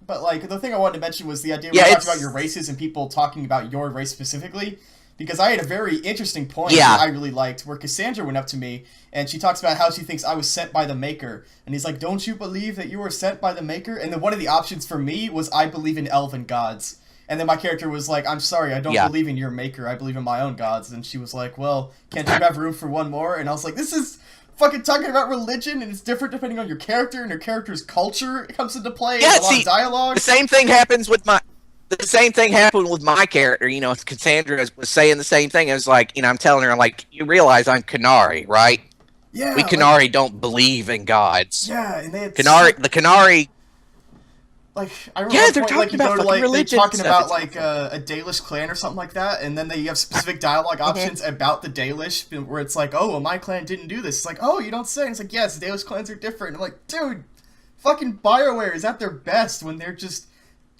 But like the thing I wanted to mention was the idea Yeah, we talked it's- about your races and people talking about your race specifically. Because I had a very interesting point Yeah. that I really liked, where Cassandra went up to me and she talks about how she thinks I was sent by the Maker, and he's like, "Don't you believe that you were sent by the Maker?" And then one of the options for me was, "I believe in elven gods." And then my character was like, "I'm sorry, I don't Yeah. believe in your Maker. I believe in my own gods." And she was like, "Well, can't you have room for one more?" And I was like, "This is fucking talking about religion, and it's different depending on your character, and your character's culture comes into play. Yeah, and a lot see, of dialogue." The same thing happens with my... The same thing happened with my character. You know, Cassandra was saying the same thing. It was like, I'm telling her, like, you realize I'm Canary, right? Yeah, We Canary don't believe in gods. Yeah, and they had The Canary... Like, I remember Yeah, one they're point, talking like, you about go to, fucking like, they're religion talking and about, stuff. like, a Dalish clan or something like that, and then you have specific dialogue options about the Dalish, where it's like, "Oh, well, my clan didn't do this." It's like, "Oh, you don't say." And it's like, "Yes, Dalish clans are different." I'm like, dude, fucking BioWare is at their best when they're just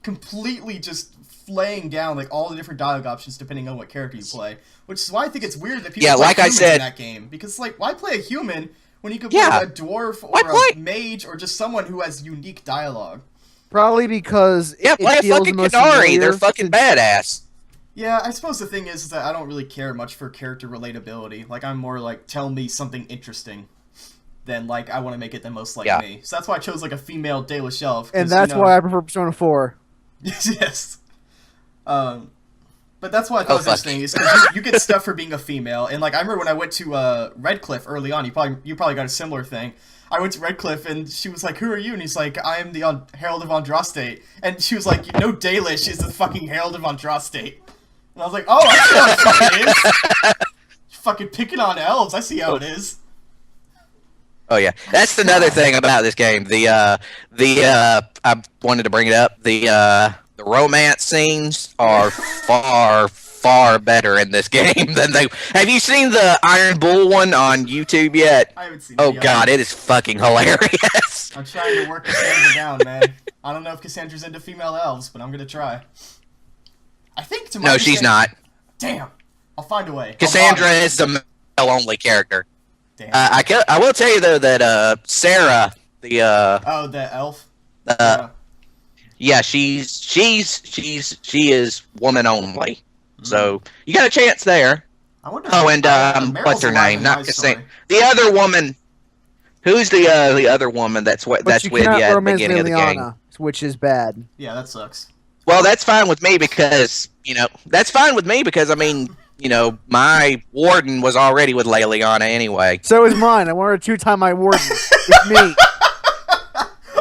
completely just laying down, like, all the different dialogue options depending on what character you play. Which is why I think it's weird that people Yeah, play like I humans said- in that game. Because, like, why play a human when you could play Yeah. a dwarf or Why a play- mage or just someone who has unique dialogue? Probably because Yeah, it play a feels fucking most Canary. familiar. They're fucking badass. Yeah, I suppose the thing is that I don't really care much for character relatability. Like, I'm more like, tell me something interesting than, like, I want to make it the most like Yeah. me. So that's why I chose, like, a female Dalish elf. And that's why I prefer Persona 4. Yes. But that's why I thought was fuck. interesting, is because you get stuff for being a female. And, like, I remember when I went to Redcliffe early on, you probably got a similar thing. I went to Redcliffe, and she was like, "Who are you?" And he's like, "I am the Herald of Andraste." And she was like, "You know Dalish is the fucking Herald of Andraste." And I was like, "Oh, I see how it fucking is." Fucking picking on elves, I see how it is. Oh yeah, that's another thing about this game. I wanted to bring it up. The romance scenes are far better in this game than they. Have you seen the Iron Bull one on YouTube yet? I haven't seen Oh the god, it is fucking hilarious. I'm trying to work Cassandra down, man. I don't know if Cassandra's into female elves, but I'm gonna try. I think to my No, she's not. Damn. I'll find a way. Cassandra I'll is the male-only character. Damn. I will tell you though that Sarah, the oh, the elf? yeah, she is woman only. So you got a chance there. I wonder Oh, and Meryl's what's her alive name? in Not my Cassandra. story. The other woman. Who's the other woman that's But that's you with you cannot at the romance beginning of the game? Liliana. lost, which is bad. Yeah, that sucks. Well, that's fine with me because I mean, my warden was already with Leliana anyway. So is mine. I want her to 2-time my warden. It's me.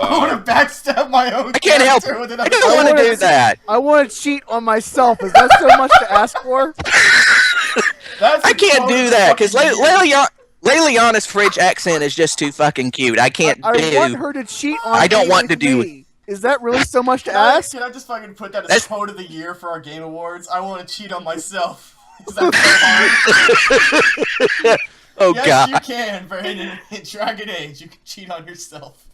I want to backstab my own. I can't help character with it. another I don't want to do that. I want to cheat on myself. Is that so much to ask for? That's I can't do that because fucking Leliana's French accent is just too fucking cute. I can't I do. want her to cheat on I don't me want to with do me. Is that really so much to ask? Can I just fucking put that as That's- quote of the year for our Game Awards? I want to cheat on myself. Is that so hard? Oh Yes, god, you can, Brandon. In Dragon Age, you can cheat on yourself.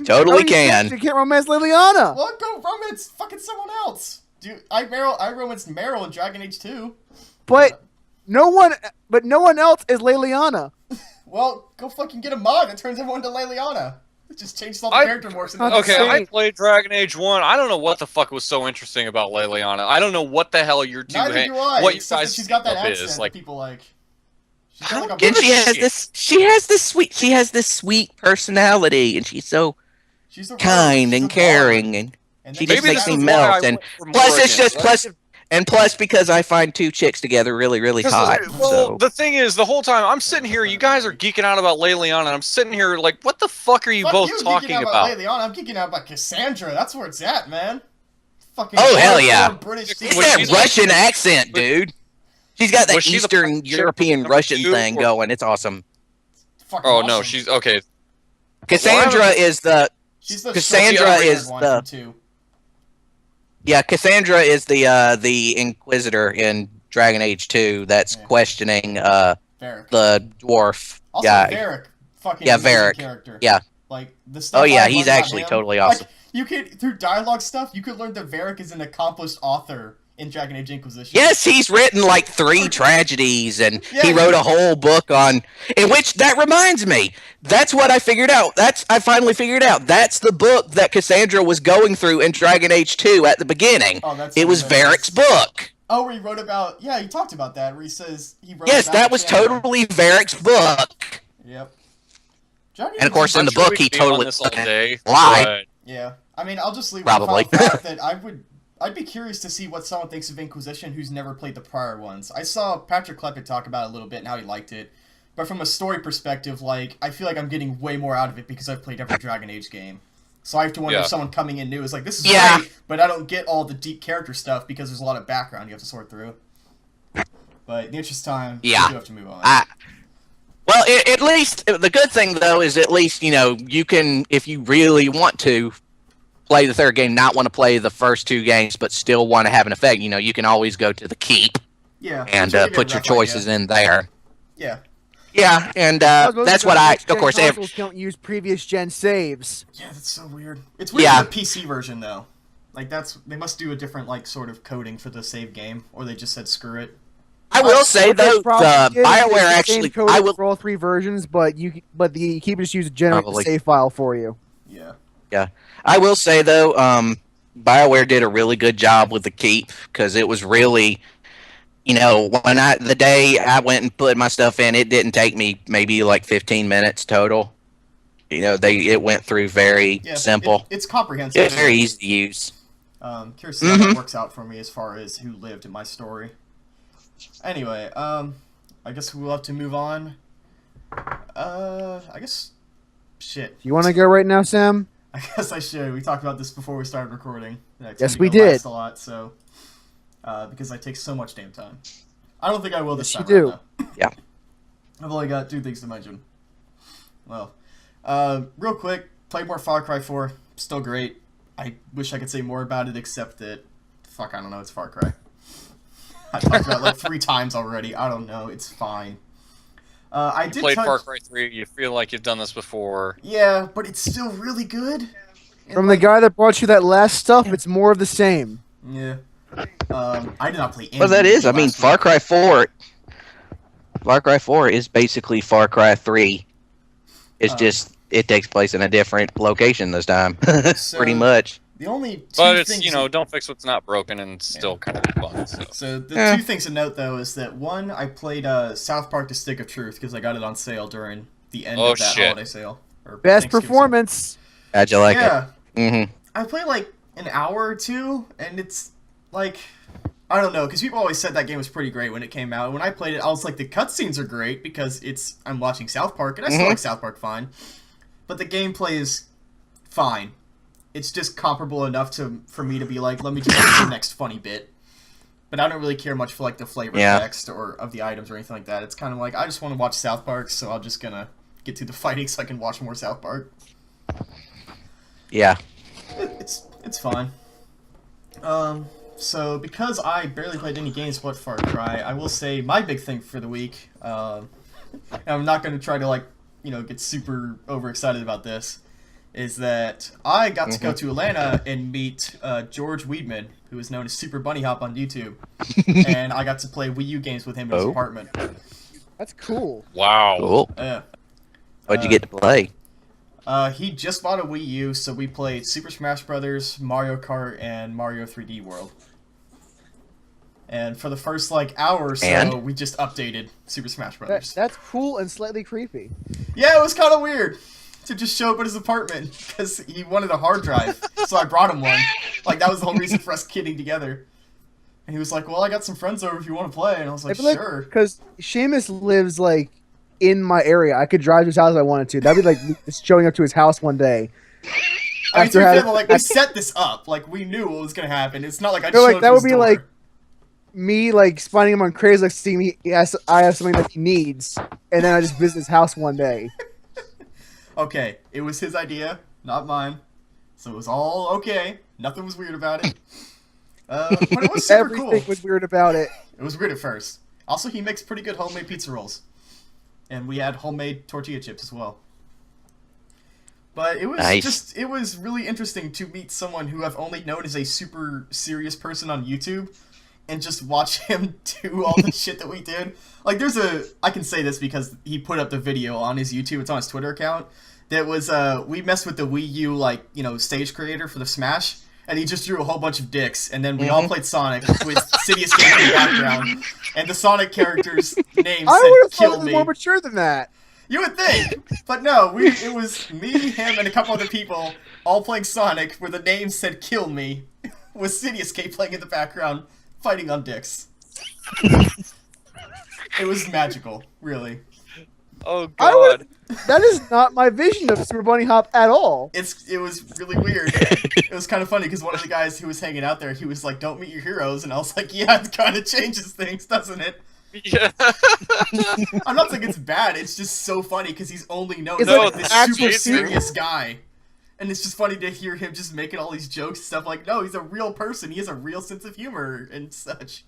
totally No, can. You can't romance Liliana. Well, go romance fucking someone else. Dude, I romanced Meryl in Dragon Age 2. But no one else is Liliana. Well, go fucking get a mod that turns everyone into Leliana. It just changes all the I- character morphs. And Okay, Okay, I Insane. played Dragon Age 1. I don't know what the fuck was so interesting about Leliana. I don't know what the hell your two Neither do I. what you except that guys she's got that think of accent. is like. People like. She's I got don't like a give And a she has shit. she has this sweet personality, and she's so she's a kind she's and a caring, bard. and And she then just Maybe makes this me is why I melt. And went for plus, it's Morrigan. just plus because I find two chicks together really, really hot. Well, So the thing is, the whole time I'm sitting here, you guys are geeking out about Leliana, and I'm sitting here like, what the fuck are you Fuck both you talking geeking out about? Leliana. I'm geeking out about Cassandra. That's where it's at, man. Fucking Oh, hell yeah. British It's it's Was that she the- Russian accent, dude. She's got that Was she the Eastern chick European with Russian you, thing or- going. It's awesome. fucking Oh awesome. no, she's okay. Cassandra is the She's the Cassandra short-haired is one the- from 2. Cassandra is the Inquisitor in Dragon Age 2 that's Yeah. questioning Varric. the dwarf Also, guy. Varric. Fucking Yeah, amazing Varric. character. Yeah. Like, the stuff Oh yeah, I he's learned about actually him, totally awesome. Like, you could, through dialogue stuff, you could learn that Varric is an accomplished author in Dragon Age Inquisition. Yes, he's written like 3 tragedies, and Yeah, he he- wrote a whole book on. In which that reminds me, that's what I figured out. I finally figured out. That's the book that Cassandra was going through in Dragon Age 2 at the beginning. Oh, that's It was hilarious. Varric's book. Oh, where he wrote about... Yeah, he talked about that, where he says he wrote Yes, about that was Cassandra. totally Varric's book. Yep. Dragon And of Age course, is- in I'm the sure book, we he could be on totally this all day, lied. but Yeah. I mean, I'll just leave Probably. with the fact that I'd be curious to see what someone thinks of Inquisition who's never played the prior ones. I saw Patrick Klepek talk about it a little bit and how he liked it. But from a story perspective, like, I feel like I'm getting way more out of it because I've played every Dragon Age game. So I have to wonder Yeah. if someone coming in new is like, this is Yeah. great, but I don't get all the deep character stuff because there's a lot of background you have to sort through. But in the interest of time, Yeah. we do have to move on. Well, at least the good thing though is at least you can, if you really want to, play the third game, not want to play the first 2 games, but still want to have an effect. You can always go to the keep Yeah. and which would be a put your rough choices idea. in there. Yeah. Yeah, and I was gonna that's say, what next-gen of course, consoles don't use previous gen saves. Yeah, that's so weird. It's weird Yeah. for the PC version though. Like they must do a different like sort of coding for the save game, or they just said screw it. I will say What they though, probably the did is Bioware the same actually, coding I will. for all 3 versions, but the keep just use generate the Probably. save file for you. Yeah. I will say though, Bioware did a really good job with the keep because it was really, when the day I went and put my stuff in, it didn't take me maybe like 15 minutes total. It went through very Yeah. simple. It's comprehensive. It's very easy to use. Curious to see how that works out for me as far as who lived in my story. Anyway, I guess we'll have to move on. I guess. Shit. You want to go right now, Sam? I guess I should. We talked about this before we started recording. I tend Yes, to we go last did. a lot, so because I take so much damn time. I don't think I will this Yes, time. you around, though. Yeah. I've only got 2 things to mention. Well, real quick, played more Far Cry 4. Still great. I wish I could say more about it, except that, fuck, I don't know, it's Far Cry. I talked about it like 3 times already. I don't know, it's fine. I you did played touch... Far Cry 3. You feel like you've done this before. Yeah, but it's still really good. And, From the like, guy that brought you that last stuff, it's more of the same. Yeah. I did not play any Well, that of is. the I mean, last Far one. Cry 4. Far Cry 4 is basically Far Cry 3. It's just it takes place in a different location this time, So- pretty much. The only 2 But it's, things... don't fix what's not broken and it's still kind of fun. So the Yeah. 2 things to note, though, is that, 1, I played South Park: The Stick of Truth because I got it on sale during the end Oh, of that shit. holiday sale. Or Best Thanksgiving sale. performance. How'd you like it? Yeah, Mm-hmm. I played like an hour or two, and it's like, I don't know, because people always said that game was pretty great when it came out. When I played it, I was like, the cutscenes are great because I'm watching South Park, and I still like South Park fine, but the gameplay is fine. It's just comparable enough for me to be like, let me just get the next funny bit. But I don't really care much for like the flavor text or of the items or anything like that. It's kind of like, I just want to watch South Park, so I'm just gonna get to the fighting so I can watch more South Park. Yeah. It's fine. So because I barely played any games but Far Cry, I will say my big thing for the week. And I'm not going to try to get super overexcited about this. Is that I got to go to Atlanta and meet George Weedman, who is known as Super Bunny Hop on YouTube, and I got to play Wii U games with him in his apartment. That's cool. Wow. Cool. What'd you get to play? He just bought a Wii U, so we played Super Smash Brothers, Mario Kart, and Mario 3D World. And for the first hour or so, we just updated Super Smash Brothers. That's cool and slightly creepy. Yeah, it was kind of weird to just show up at his apartment because he wanted a hard drive, so I brought him one. That was the whole reason for us getting together. And he was like, "Well, I got some friends over if you want to play," and I was like, "Sure." Because Seamus lives in my area. I could drive to his house if I wanted to. That'd be like just showing up to his house one day. I mean, to be fair, we set this up. We knew what was gonna happen. It's not like I just showed up that to would his be door. Me finding him on Craigslist, seeing I have something that he needs, and then I just visit his house one day. Okay, it was his idea, not mine, so it was all okay. Nothing was weird about it. But it was super cool. Everything was weird about it. It was weird at first. Also, he makes pretty good homemade pizza rolls, and we had homemade tortilla chips as well. But it was it was really interesting to meet someone who I've only known as a super serious person on YouTube, and just watch him do all the shit that we did. I can say this because he put up the video on his YouTube, it's on his Twitter account, that was, we messed with the Wii U, stage creator for the Smash, and he just drew a whole bunch of dicks, and then we all played Sonic with City Escape in the background, and the Sonic character's name said, "Kill me." More mature than that. You would think, but no, it was me, him, and a couple other people all playing Sonic where the name said "Kill me," with City Escape playing in the background, fighting on dicks. It was magical, really. Oh god. That is not my vision of Super Bunny Hop at all. It was really weird. It was kind of funny because one of the guys who was hanging out there, he was like, "Don't meet your heroes," and I was like, "Yeah, it kind of changes things, doesn't it?" Yeah. I'm not saying it's bad. It's just so funny because he's only known as It's this actually super serious guy, and it's just funny to hear him just making all these jokes and stuff. No, he's a real person. He has a real sense of humor and such.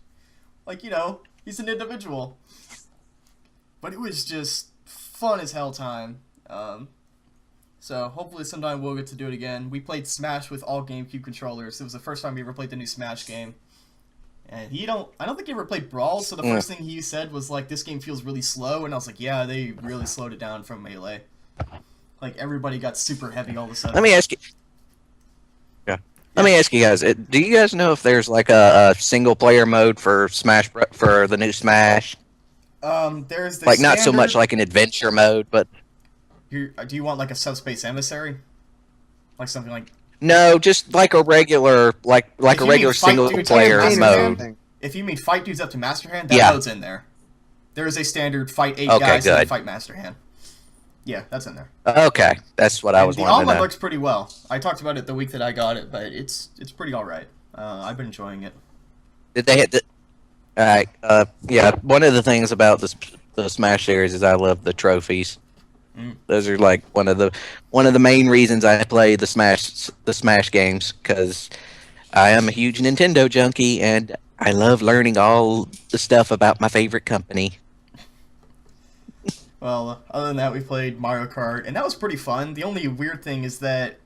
He's an individual. But it was just fun as hell time. So hopefully sometime we'll get to do it again. We played Smash with all GameCube controllers. It was the first time we ever played the new Smash game. And I don't think he ever played Brawl, so the first thing he said was this game feels really slow, and I was like, yeah, they really slowed it down from Melee. Everybody got super heavy all of a sudden. Let me ask you. Yeah. Let me ask you guys. Do you guys know if there's a single player mode for for the new Smash? There's the not so much like an adventure mode, but do you want a Subspace Emissary? Something like. No, just a regular a regular single player mode. If you mean Fight Dudes up to Master Hand, that mode's in there. There is a standard fight 8 guys and fight Master Hand. Yeah, that's in there. Okay, that's what I was wondering. The online works pretty well. I talked about it the week that I got it, but it's pretty alright. I've been enjoying it. Did they hit the... Alright, yeah, one of the things about the Smash series is I love the trophies. Those are one of the main reasons I play the Smash games, because I am a huge Nintendo junkie and I love learning all the stuff about my favorite company. Well, other than that, we played Mario Kart, and that was pretty fun. The only weird thing is that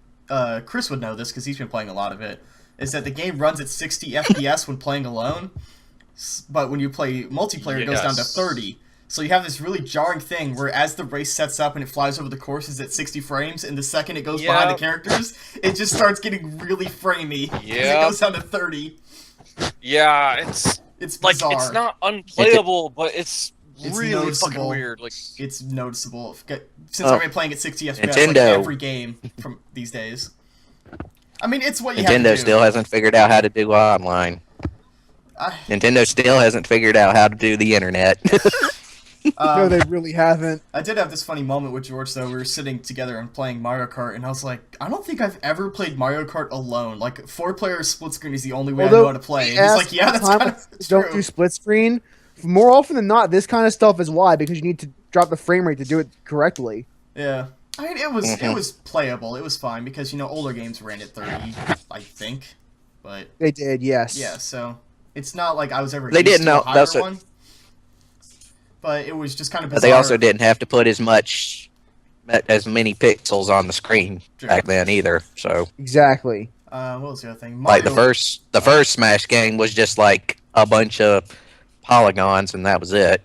Chris would know this because he's been playing a lot of it. Is that the game runs at 60 FPS when playing alone, but when you play multiplayer, it goes down to 30. So you have this really jarring thing where as the race sets up and it flies over the courses at 60 frames, and the second it goes behind the characters, it just starts getting really framey. Yeah. It goes down to 30. Yeah, it's bizarre. It's not unplayable, but it's really noticeable. fucking weird. It's noticeable. Since I've been playing at 60 FPS Nintendo. every game from these days. I mean, it's what you have to Nintendo do. still hasn't figured out how to do online. Nintendo still hasn't figured out how to do the internet. No, they really haven't. I did have this funny moment with George, though. We were sitting together and playing Mario Kart, and I was like, I don't think I've ever played Mario Kart alone. Like, 4-player split screen is the only way I know how to play. And he's like, yeah, that's kind of Don't true. do split screen. More often than not, this kind of stuff is why, because you need to drop the frame rate to do it correctly. Yeah. I mean, it was playable. It was fine, because, you know, older games ran at 30, I think. But They did, yes. yeah, so it's not like I was ever They used didn't to a know- higher that's a- one. But it was just kind of But bizarre. they also didn't have to put as many pixels on the screen True. back then either. So Exactly. What was the other thing? like Mario- the first Smash game was just like a bunch of polygons and that was it.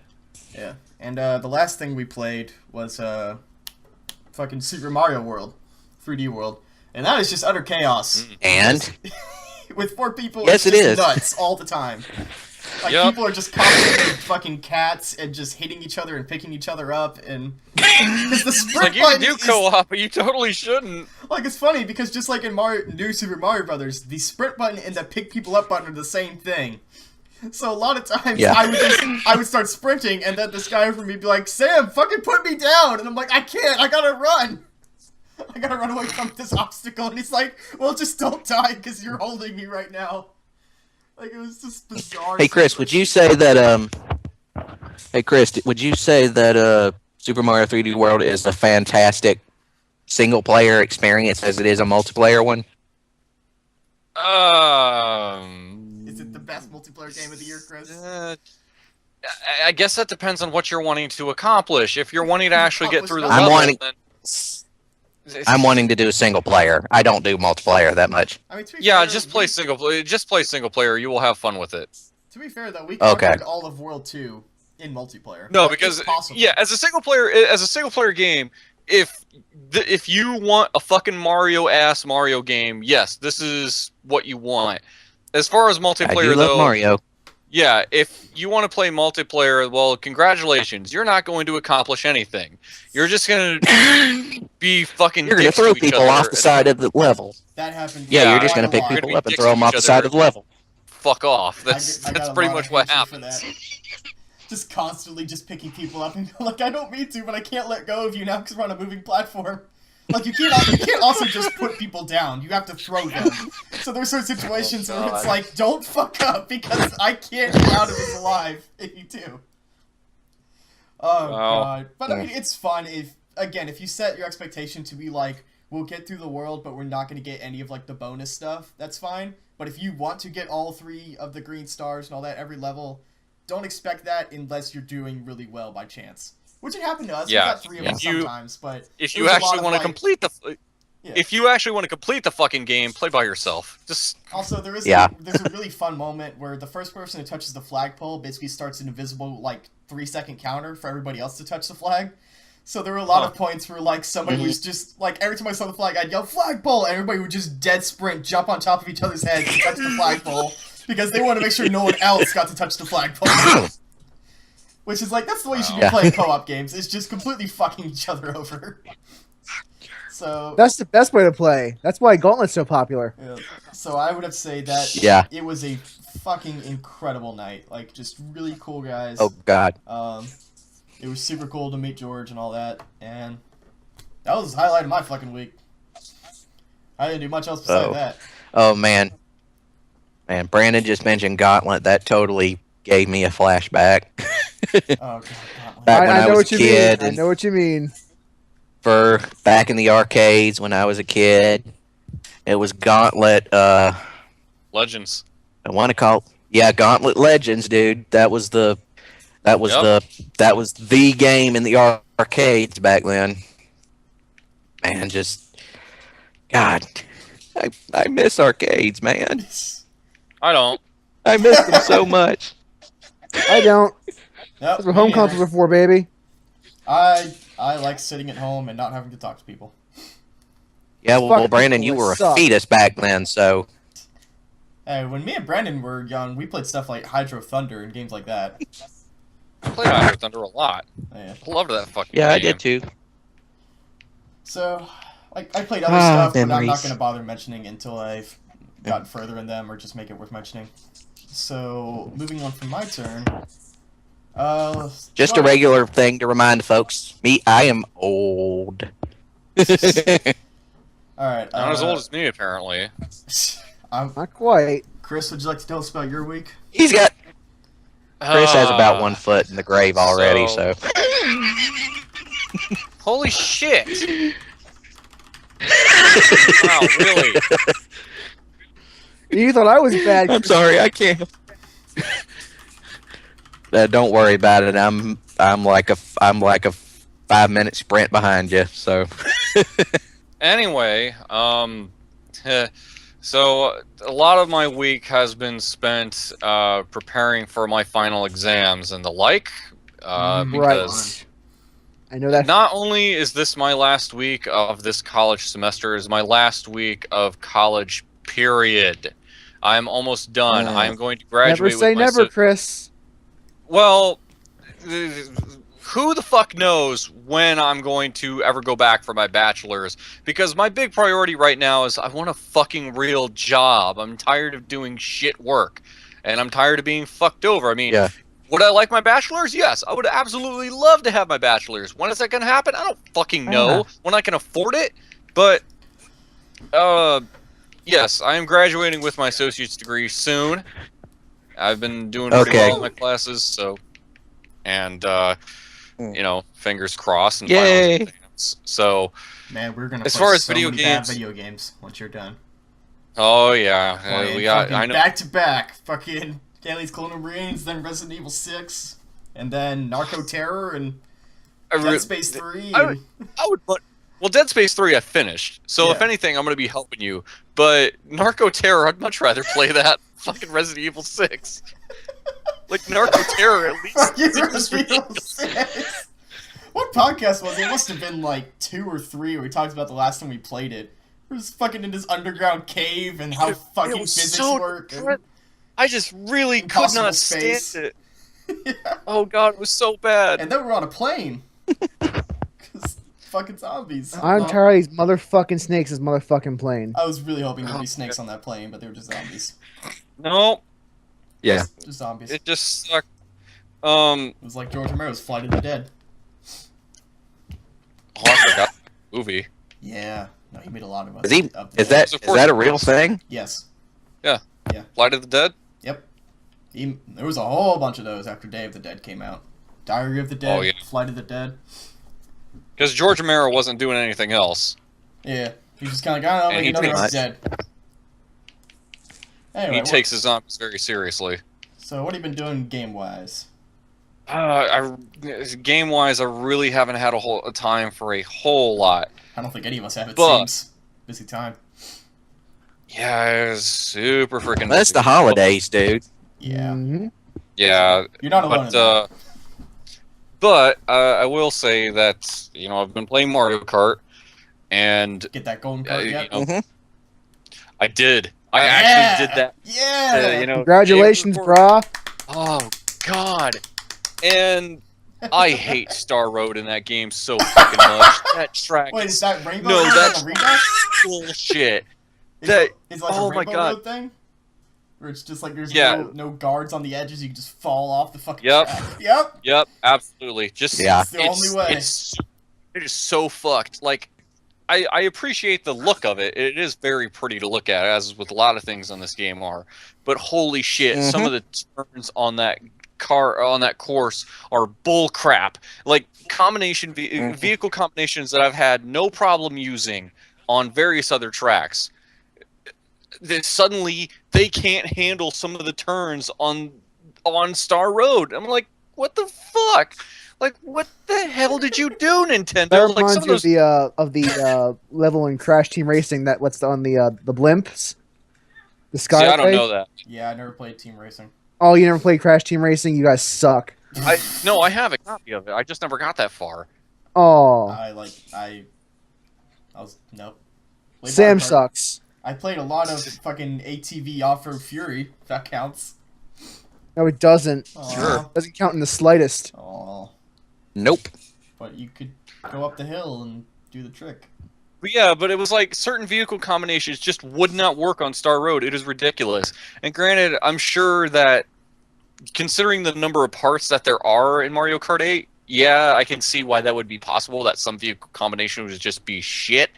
Yeah. And the last thing we played was fucking Super Mario World, 3D World. And that is just utter chaos. And With 4 people, Yes, it's it just is. nuts all the time. Like, Yep. people are just constantly fucking cats and just hitting each other and picking each other up. And because the sprint Like, you can button do is, co-op, but you totally shouldn't. like, it's funny because just like in New Super Mario Brothers, the sprint button and the pick people up button are the same thing. So a lot of times Yeah. I would start sprinting and then this guy over me would be like, Sam, fucking put me down, and I'm like, I can't, I gotta run. I gotta run away from this obstacle, and he's like, well, just don't die because you're holding me right now. Like, it was just bizarre. hey Chris, would you say that Super Mario 3D World is a fantastic single player experience as it is a multiplayer one? Is it the best multiplayer game of the year, Chris? I guess that depends on what you're wanting to accomplish. If you're wanting to actually get through the I'm level, wanting- then I'm wanting to do a single player. I don't do multiplayer that much. I mean, to be yeah, fair, just play single player. Just play single player. You will have fun with it. To be fair, though, we Okay. conquered all of World 2 in multiplayer. No, Like, because it's possible. yeah, as a single player game, if you want a fucking Mario game, yes, this is what you want. As far as I multiplayer, do love though, Mario. yeah, if you want to play multiplayer, well, congratulations, you're not going to accomplish anything. You're just gonna be fucking. You're gonna dicks throw to each people other off the side of the level. That happened. Yeah, Yeah, you're just quite gonna a pick lot. You're people gonna up be and dicks throw to them off each the side other. of the level. Fuck off. I That's got a pretty lot much of what hatred for happens. that. Just constantly just picking people up and like, I don't mean to, but I can't let go of you now because we're on a moving platform. Like, you can't also just put people down. You have to throw them. So there's certain situations where it's like, don't fuck up because I can't get out of this alive if you do. Oh, Wow. God. But, I mean, it's fun if you set your expectation to be like, we'll get through the world, but we're not going to get any of, like, the bonus stuff, that's fine. But if you want to get all 3 of the green stars and all that every level, don't expect that unless you're doing really well by chance. Which it happened to us. Yeah, We got 3 of them if you- sometimes, but If it you was a lot actually of, want to like- complete the, Yeah. if you actually want to complete the fucking game, play by yourself. Just Also, there's Yeah. a really fun moment where the first person who touches the flagpole basically starts an invisible, like, 3-second counter for everybody else to touch the flag. So there were a lot of points where, like, somebody was just, like, every time I saw the flag, I'd yell, flagpole! And everybody would just dead sprint, jump on top of each other's heads and touch the flagpole. Because they want to make sure no one else got to touch the flagpole. Which is, like, that's the way you should be Yeah. playing co-op games. It's just completely fucking each other over. So... That's the best way to play. That's why Gauntlet's so popular. Yeah. So I would have to say that Yeah. it was a fucking incredible night. Like, just really cool guys. Oh God. It was super cool to meet George and all that, and that was the highlight of my fucking week. I didn't do much else besides that. Oh man. Man, Brandon just mentioned Gauntlet. That totally gave me a flashback. Oh, God. Back when I know was what a you kid mean. I and- know what you mean. For back in the arcades when I was a kid, it was Gauntlet. Legends. I want to call, yeah, Gauntlet Legends, dude. That was the game in the arcades back then. Man, just God, I miss arcades, man. I don't. I miss them so much. I don't. Yep, That's what home me consoles neither. are for, baby. I like sitting at home and not having to talk to people. Yeah, well, Fucking Brandon, you people were a suck. fetus back then, so Hey, when me and Brandon were young, we played stuff like Hydro Thunder and games like that. I played Iron Thunder a lot. Yeah. I loved that fucking yeah, I game. did too. So, I played other stuff, but I'm not memories. going to bother mentioning until I've gotten further in them or just make it worth mentioning. So, moving on from my turn. Just a regular thing to remind folks. I am old. Alright. Not as old as me, apparently. Not quite. Chris, would you like to tell us about your week? Chris has about 1 foot in the grave already, so. Holy shit! Wow, really? You thought I was bad. I'm sorry, I can't. Don't worry about it. I'm like a 5-minute sprint behind you. So. Anyway, so a lot of my week has been spent preparing for my final exams and the like. Because I know that. not only is this my last week of this college semester, it's my last week of college period. I'm almost done. I'm going to graduate. Never say with my never, Chris. Well, who the fuck knows when I'm going to ever go back for my bachelor's? Because my big priority right now is I want a fucking real job. I'm tired of doing shit work, and I'm tired of being fucked over. I mean, would I like my bachelor's? Yes, I would absolutely love to have my bachelor's. When is that going to happen? I don't fucking know. When I can afford it, but yes, I am graduating with my associate's degree soon. I've been doing pretty well in my classes, so, and you know, fingers crossed and final exams. So, man, we're gonna as play far as so video many games, bad video games once you're done. Oh yeah, we got. I know. Back to back, fucking Aliens Colonial Marines, then Resident Evil 6, and then Narco Terror and Dead Space 3. I would put. Well, Dead Space 3 I finished, so if anything, I'm going to be helping you. But Narco Terror, I'd much rather play that fucking Resident Evil 6. Like, Narco Terror, at least. Fucking Resident Evil 6! What podcast was it? It must have been like 2 or 3 where we talked about the last time we played it. We're just fucking in this underground cave and how fucking physics work. And I just really could not stand it. Oh god, it was so bad. And then we're on a plane. Because fucking zombies. I'm tired of these motherfucking snakes. This motherfucking plane. I was really hoping there'd be snakes on that plane, but they were just zombies. No. Yeah. Just zombies. It just sucked. It was like George Romero's Flight of the Dead. Oh, I forgot the movie. Yeah. No, he made a lot of Is that a real thing? Yes. Yeah. Yeah. Flight of the Dead? Yep. There was a whole bunch of those after Day of the Dead came out. Diary of the Dead, Flight of the Dead. Because George Romero wasn't doing anything else. Yeah. He was just kind of like, oh, make another of the Dead. Anyway, he takes his zombies very seriously. So what have you been doing game-wise? Game-wise, I really haven't had a time for a whole lot. I don't think any of us have. It seems busy time. Yeah, it's super freaking. That's the holidays, dude. Yeah. Mm-hmm. Yeah. You're not alone. But I will say that I've been playing Mario Kart, and get that golden card yet? I did. I actually did that. Yeah. Congratulations, brah. Oh God. And I hate Star Road in that game so fucking much. That track. Wait, is that Rainbow? No, Road that's like bullshit. It's like oh a my Rainbow God. Road thing? Where it's just like there's no guards on the edges, you can just fall off the fucking track. Yep, absolutely. Just it's the only way. It is so fucked. Like, I appreciate the look of it. It is very pretty to look at, as with a lot of things on this game are. But holy shit, some of the turns on that course are bull crap. Like vehicle combinations that I've had no problem using on various other tracks. Then suddenly they can't handle some of the turns on Star Road. I'm like, what the fuck? Like, what the hell did you do, Nintendo? That Like, reminds you of the level in Crash Team Racing that what's on the blimps. The Skyway. See, I don't know that. Yeah, I never played Team Racing. Oh, you never played Crash Team Racing? You guys suck. No, I have a copy of it. I just never got that far. Oh. Nope. Sam sucks. I played a lot of fucking ATV Off-Road Fury, if that counts. No, it doesn't. Sure. It doesn't count in the slightest. Oh. Nope. But you could go up the hill and do the trick. But yeah, but it was like certain vehicle combinations just would not work on Star Road. It is ridiculous. And granted, I'm sure that considering the number of parts that there are in Mario Kart 8, yeah, I can see why that would be possible, that some vehicle combination would just be shit.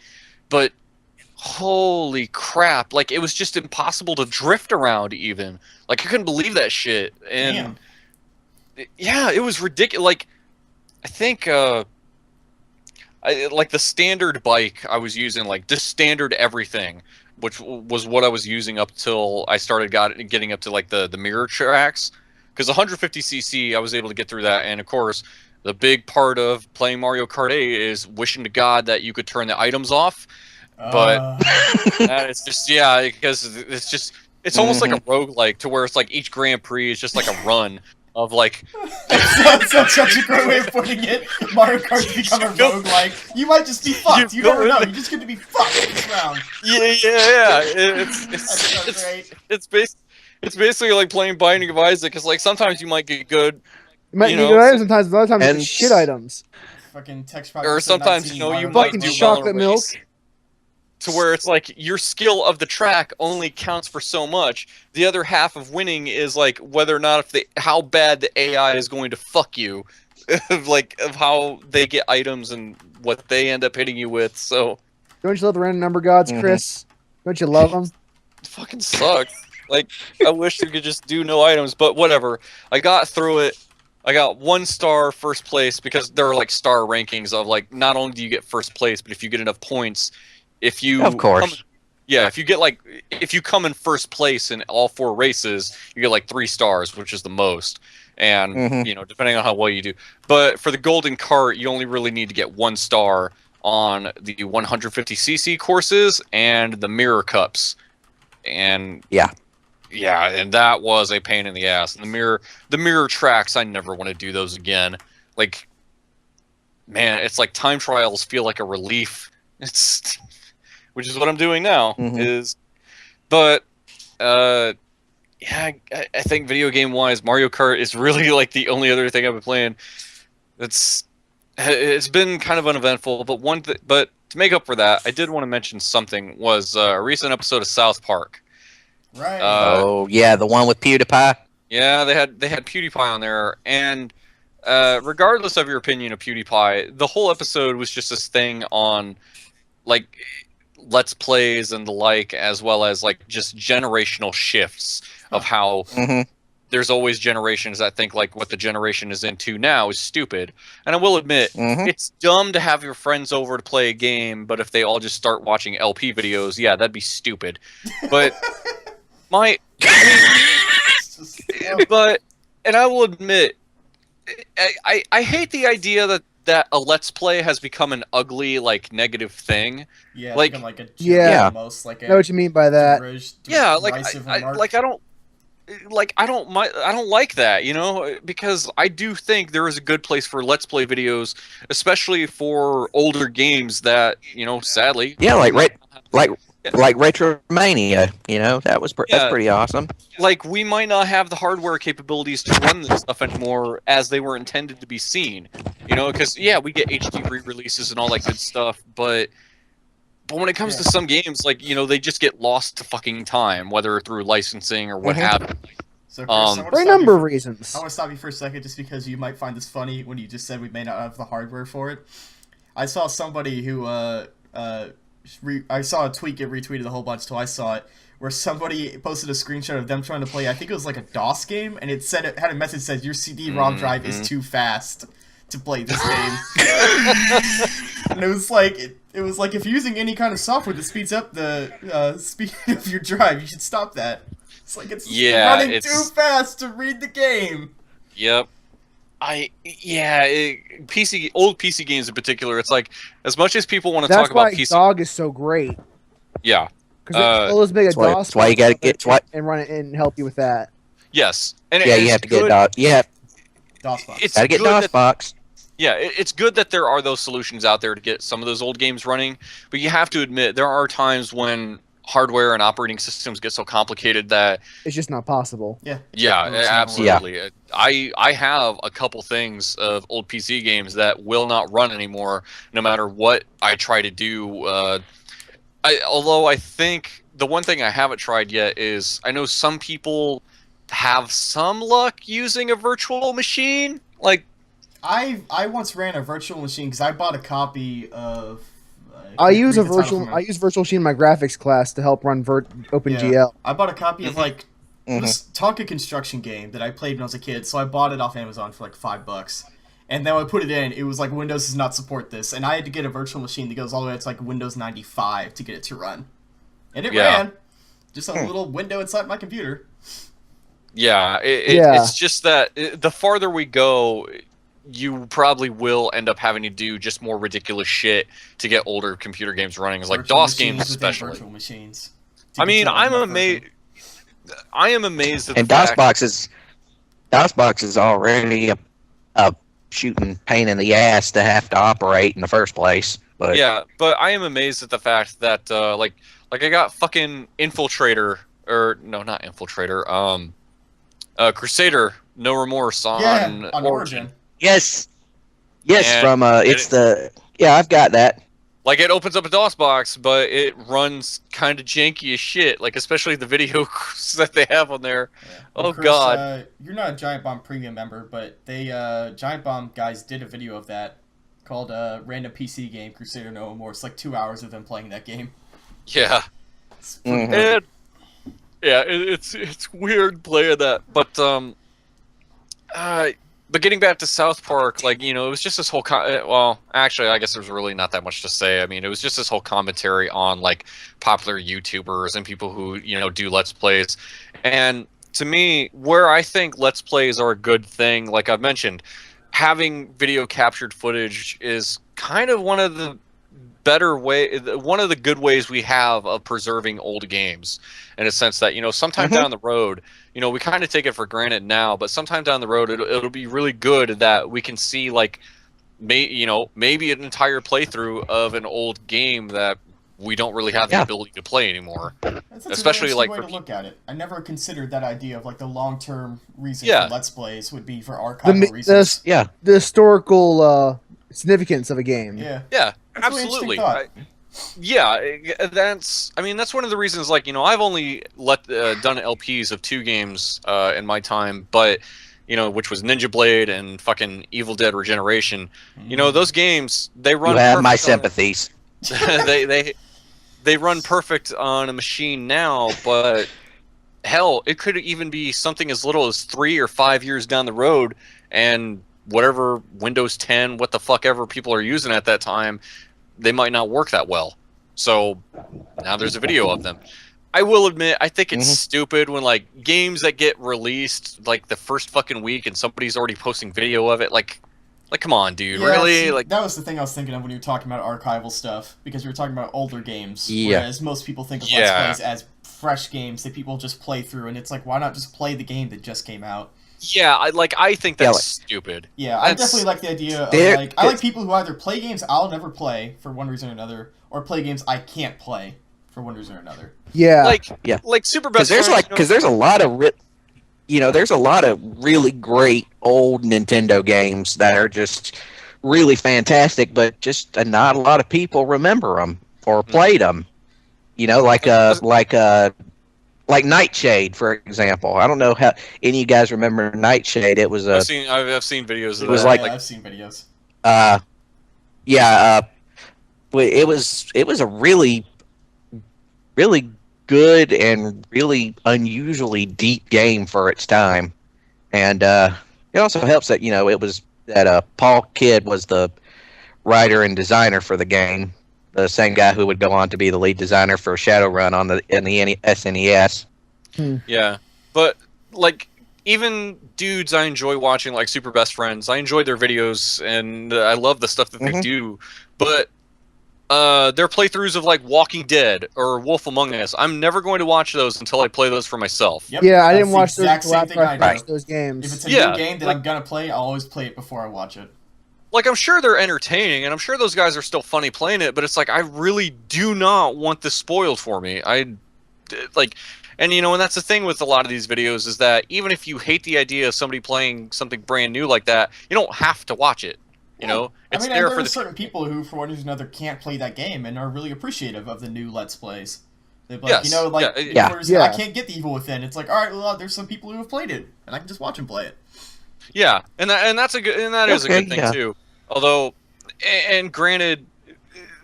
But holy crap, like it was just impossible to drift around even. Like I couldn't believe that shit. And yeah, it was ridiculous. Like I think like the standard bike I was using, like just standard everything, which was what I was using up till I started getting up to like the mirror tracks, because 150cc I was able to get through that. And of course the big part of playing Mario Kart 8 is wishing to God that you could turn the items off, but it's just, yeah, because it's almost like a roguelike, to where it's like each Grand Prix is just like a run of like That's such a great way of putting it. Mario Kart's become a roguelike. You might just be fucked. You never know. You're just going to be fucked this round. Yeah. That's so great. It's basically like playing Binding of Isaac, because like sometimes you might get good, You might you get know, good items sometimes, but a lot of times and- it's shit items. Fucking text or sometimes, you know, you might Fucking do chocolate well in a milk. race, to where it's like your skill of the track only counts for so much. The other half of winning is like whether or not how bad the AI is going to fuck you, like of how they get items and what they end up hitting you with. So Don't you love the random number gods, Chris? Don't you love them? it fucking sucks. Like I wish you could just do no items, but whatever. I got through it. I got 1 star first place, because there are like star rankings of like, not only do you get first place, but if you get enough points, if you Of course. if you come in first place in all 4 races, you get like 3 stars, which is the most. And you know, depending on how well you do. But for the golden cart, you only really need to get 1 star on the 150cc courses and the mirror cups. And yeah, and that was a pain in the ass. And the mirror tracks, I never want to do those again. Like, man, it's like time trials feel like a relief. It's which is what I'm doing now. But yeah, I think video game wise, Mario Kart is really like the only other thing I've been playing. It's been kind of uneventful, but but to make up for that, I did want to mention something. Was a recent episode of South Park. Right. Oh yeah, the one with PewDiePie. Yeah, they had PewDiePie on there, and regardless of your opinion of PewDiePie, the whole episode was just this thing on like Let's Plays and the like, as well as like just generational shifts of how there's always generations that think like what the generation is into now is stupid. And I will admit, it's dumb to have your friends over to play a game, but if they all just start watching LP videos, yeah, that'd be stupid. But and I will admit, I hate the idea that a Let's Play has become an ugly, like, negative thing. Yeah, like, like a yeah. almost like I know what you mean by that. Yeah, like I don't like that, you know, because I do think there is a good place for Let's Play videos, especially for older games that, you know, sadly. Yeah, like Retromania, you know, that's pretty awesome. Like, we might not have the hardware capabilities to run this stuff anymore as they were intended to be seen, you know, because yeah, we get HD re-releases and all that good stuff, but when it comes to some games, like, you know, they just get lost to fucking time, whether through licensing or what have you. So, Chris, for a number of reasons. I want to stop you for a second, just because you might find this funny when you just said we may not have the hardware for it. I saw somebody who I saw a tweet get retweeted a whole bunch till I saw it, where somebody posted a screenshot of them trying to play, I think it was like a DOS game, and it had a message that said your CD-ROM drive is too fast to play this game. And it was like if you're using any kind of software that speeds up the speed of your drive, you should stop that. It's like it's running too fast to read the game. Yep. Old PC games in particular, it's like, as much as people want to talk about PC... That's why GOG is so great. Yeah. Because it will make a DOS that's why you gotta get... and run it and help you with that. Yes. And yeah, you have to get DOS. Yeah. DOSBox. Gotta get DOSBox. Yeah, it's good that there are those solutions out there to get some of those old games running, but you have to admit, there are times when hardware and operating systems get so complicated that It's just not possible. Yeah. yeah, It's not absolutely. I have a couple things of old PC games that will not run anymore, no matter what I try to do. Although I think the one thing I haven't tried yet is I know some people have some luck using a virtual machine. Like I once ran a virtual machine because I bought a copy of. I use read the title from I use virtual machine in my graphics class to help run OpenGL. I bought a copy of like Mhm. this Tonka construction game that I played when I was a kid, so I bought it off Amazon for like $5. And then when I put it in, it was like Windows does not support this, and I had to get a virtual machine that goes all the way up to like Windows 95 to get it to run. And it Yeah. ran, just a little window inside my computer. yeah, Yeah. it's just that the farther we go, you probably will end up having to do just more ridiculous shit to get older computer games running, like Virtual DOS machines games within especially. Virtual machines. I mean, I'm I am amazed at And the fact. DOSBox is already a shooting pain in the ass to have to operate in the first place. But Yeah, but I am amazed at the fact that like I got fucking Infiltrator, or no, not Infiltrator, Crusader No Remorse on on Origin. yes, And from I've got that. Like, it opens up a DOS box, but it runs kind of janky as shit. Like, especially the videos that they have on there. Yeah. Oh, Chris, God. You're not a Giant Bomb premium member, but they Giant Bomb guys did a video of that called Random PC Game Crusader No More. It's like 2 hours of them playing that game. Yeah. It's pretty Mhm. good. And, yeah, it's weird playing that. But getting back to South Park, like, you know, it was just this whole well, actually, I guess there's really not that much to say. I mean, it was just this whole commentary on, like, popular YouTubers and people who, you know, do Let's Plays. And to me, where I think Let's Plays are a good thing, like I've mentioned, having video captured footage is kind of one of the one of the good ways we have of preserving old games, in a sense that, you know, sometime down the road, you know, we kind of take it for granted now, but sometime down the road, it'll be really good that we can see, like, maybe an entire playthrough of an old game that we don't really have the ability to play anymore. That's Especially, a like, way for to look at it. I never considered that idea of like the long-term reason Yeah. for Let's Plays would be for The, archival reasons. the historical significance of a game. Yeah. Yeah, That's a really absolutely. interesting That's one of the reasons. Like, you know, I've only done LPs of 2 games in my time, but, you know, which was Ninja Blade and fucking Evil Dead Regeneration. You know, those games, they run. You have my perfect on- sympathies. they run perfect on a machine now, but hell, it could even be something as little as 3 or 5 years down the road, and whatever Windows 10, what the fuck ever people are using at that time, they might not work that well. So now there's a video of them. I will admit, I think it's stupid when, like, games that get released like the first fucking week and somebody's already posting video of it. Like come on, dude, Yeah, really? see, Like, that was the thing I was thinking of when you were talking about archival stuff, because we were talking about older games. Yeah. Whereas most people think of Yeah. Let's Plays as fresh games that people just play through, and it's like, why not just play the game that just came out? yeah, I think that's stupid. Yeah, I That's- definitely like the idea of, There- like, I like people who either play games I'll never play for one reason or another, or play games I can't play for one reason or another. Yeah. Like Super Because Best Friends. there's a lot of there's a lot of really great old Nintendo games that are just really fantastic, but just not a lot of people remember them or played them. You know, like Nightshade, for example. I don't know how any of you guys remember Nightshade. It was I've seen videos of It was that. like- Yeah, I've seen videos. it was a really good and really unusually deep game for its time, and it also helps that, you know, it was that Paul Kidd was the writer and designer for the game, the same guy who would go on to be the lead designer for Shadowrun in the SNES. Yeah, but, like, even dudes I enjoy watching, like Super Best Friends, I enjoy their videos, and I love the stuff that they do, but their playthroughs of, like, Walking Dead or Wolf Among Us, I'm never going to watch those until I play those for myself. Yep, Yeah, I that's didn't the watch those exact until same after thing I I do. watched those games. If it's a Yeah, new game that like- I'm gonna play, I'll always play it before I watch it. like I'm sure they're entertaining, and I'm sure those guys are still funny playing it. But it's like I really do not want this spoiled for me. Like, and and that's the thing with a lot of these videos is that even if you hate the idea of somebody playing something brand new like that, you don't have to watch it. It's there there for are the certain people who, for one reason or another, can't play that game and are really appreciative of the new Let's Plays. They're like, Yes. I can't get the Evil Within. It's like, all right, well, there's some people who have played it, and I can just watch them play it. Yeah, and that is a good thing too. Although, and granted,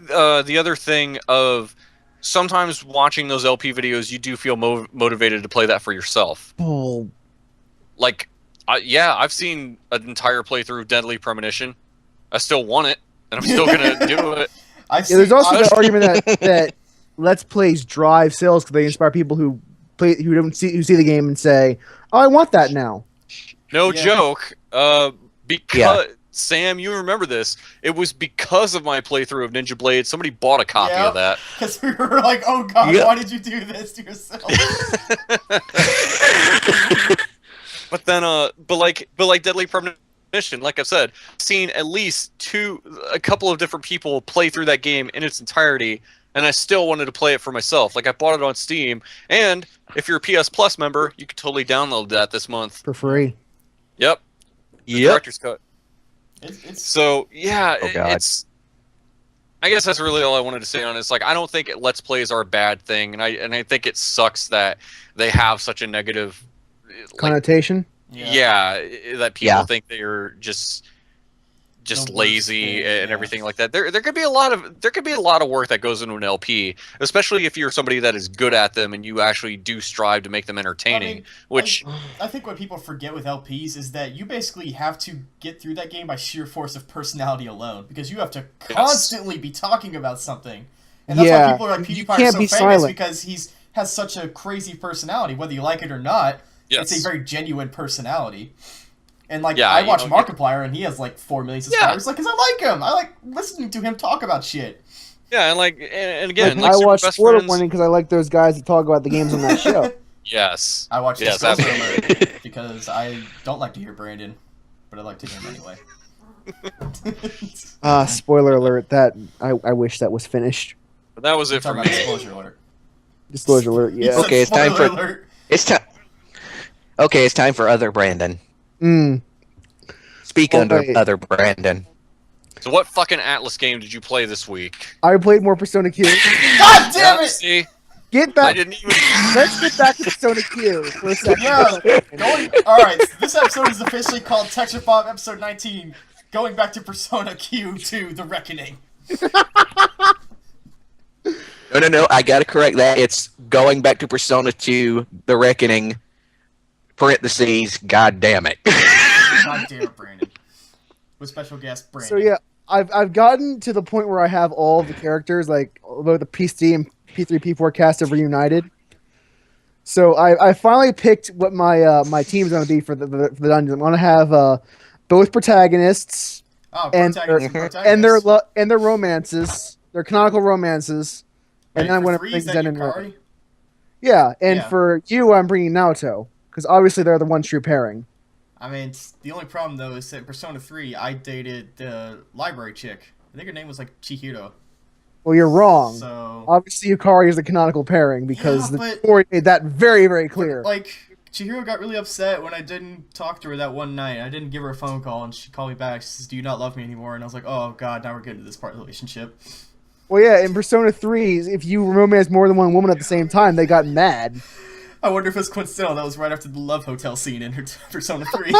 the other thing of sometimes watching those LP videos, you do feel motivated to play that for yourself. Oh. Like, I've seen an entire playthrough of Deadly Premonition. I still want it, and I'm still gonna do it. There's also the argument that Let's Plays drive sales because they inspire people who see the game and say, "Oh, I want that now." No joke. Because Sam, you remember this? It was because of my playthrough of Ninja Blade. Somebody bought a copy of that. Because we were like, "Oh God, why did you do this to yourself?" But then, but like Deadly Premonition, like I've said, I've seen at least a couple of different people play through that game in its entirety, and I still wanted to play it for myself. Like I bought it on Steam, and if you're a PS Plus member, you can totally download that this month for free. Yep. The director's cut. So yeah, Oh, God. it's. I guess that's really all I wanted to say on it. It's like I don't think Let's Plays are a bad thing, and I think it sucks that they have such a negative connotation. That people think they're just lazy and everything like that. There could be a lot of work that goes into an LP, especially if you're somebody that is good at them and you actually do strive to make them entertaining. I think what people forget with LPs is that you basically have to get through that game by sheer force of personality alone, because you have to constantly be talking about something, and that's why people are like PewDiePie is so famous silent. because has such a crazy personality, whether you like it or not. Yes. It's a very genuine personality. And, I watch Markiplier, and he has, 4 million subscribers, because I like him. I like listening to him talk about shit. Yeah, and again, I watch Spoiler Warning because I like those guys that talk about the games on that show. Yes. I watch absolutely. because I don't like to hear Brandon, but I like to hear him anyway. Spoiler alert, that I wish that was finished. But that was it for me. Disclosure alert. Disclosure alert, yeah. Okay, it's time for... Alert. Okay, it's time for other Brandon. Speak under other Brandon. So what fucking Atlas game did you play this week? I played more Persona Q. God damn it! See? Get back. I didn't even... Let's get back to Persona Q for a second. Alright, this episode is officially called Texture Bomb Episode 19, going back to Persona Q2, The Reckoning. No, I gotta correct that. It's going back to Persona 2, The Reckoning, parentheses, god damn it. God damn it, Brandon. With special guest, Brandon. So yeah, I've gotten to the point where I have all the characters, although the PC and P3, P4 cast have reunited. So I finally picked what my team's going to be for the dungeon. I'm going to have both protagonists and their romances, their canonical romances, and then I'm going to bring Zen and Ray. Yeah, and for you, I'm bringing Naoto because obviously they're the one true pairing. I mean, the only problem though is that in Persona 3, I dated the library chick. I think her name was Chihiro. Well, you're wrong. So obviously, Yukari is the canonical pairing because the story made that very, very clear. Chihiro got really upset when I didn't talk to her that one night. I didn't give her a phone call, and she called me back. She says, "Do you not love me anymore?" And I was like, "Oh God, now we're getting to this part of the relationship." Well, yeah, in Persona 3, if you romance more than one woman at the same time, they got mad. I wonder if it's coincidental. That was right after the love hotel scene in her Persona 3.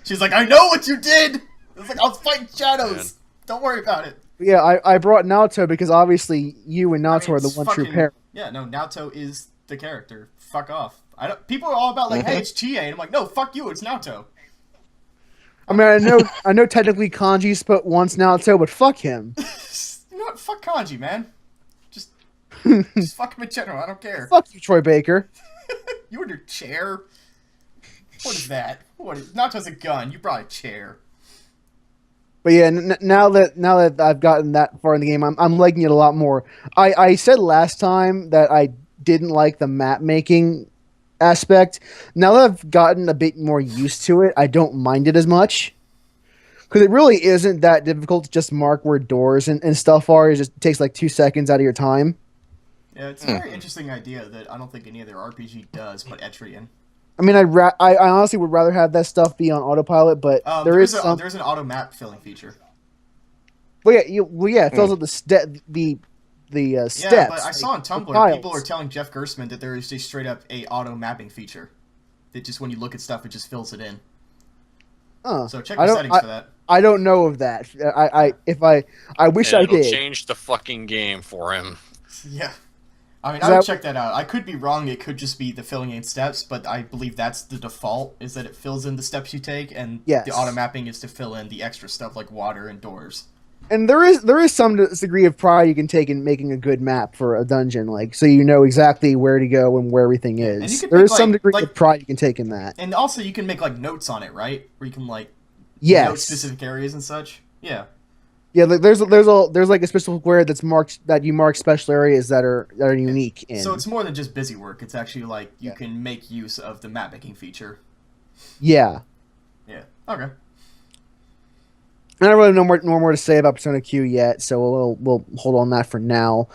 She's like, "I know what you did." It's like, "I'll fight shadows. Don't worry about it." Yeah, I brought Naoto because obviously you and Naoto are the one true pair. Yeah, no, Naoto is the character. Fuck off. People are all about hey, it's Chie, and I'm like, no, fuck you, it's Naoto. I mean, I know technically Kanji's put once Naoto, but fuck him. You know what? Fuck Kanji, man. Just fuck him in general. I don't care. Fuck you, Troy Baker. You and your chair. What is that? Naoto's a gun. You brought a chair. But yeah, now that I've gotten that far in the game, I'm liking it a lot more. I said last time that I didn't like the map making aspect. Now that I've gotten a bit more used to it, I don't mind it as much. because it really isn't that difficult to just mark where doors and stuff are. It just takes like 2 seconds out of your time. Yeah, it's a very interesting idea that I don't think any other RPG does, but Etrian. I mean, I honestly would rather have that stuff be on autopilot, but there's an auto map filling feature. Well, yeah, it fills up the steps. Yeah, but I saw on Tumblr tiles. people are telling Jeff Gerstmann that there is just straight up a auto mapping feature. That just when you look at stuff, it just fills it in. So check your settings for that. I don't know of that. I wish I It'll did. change the fucking game for him. Yeah. I mean, I would check that out. I could be wrong. It could just be the filling in steps, but I believe that's the default, is that it fills in the steps you take, and the auto mapping is to fill in the extra stuff like water and doors. And there is some degree of pride you can take in making a good map for a dungeon, like so you know exactly where to go and where everything is. And you can there make, is some degree of pride you can take in that. And also you can make like notes on it, right? Where you can like note specific areas and such. Yeah. Yeah, like, there's like a special square that's marked that you mark special areas that are unique in. So it's more than just busy work. It's actually like you can make use of the map making feature. Yeah. Yeah. Okay. I don't really know more to say about Persona Q yet, so we'll hold on that for now.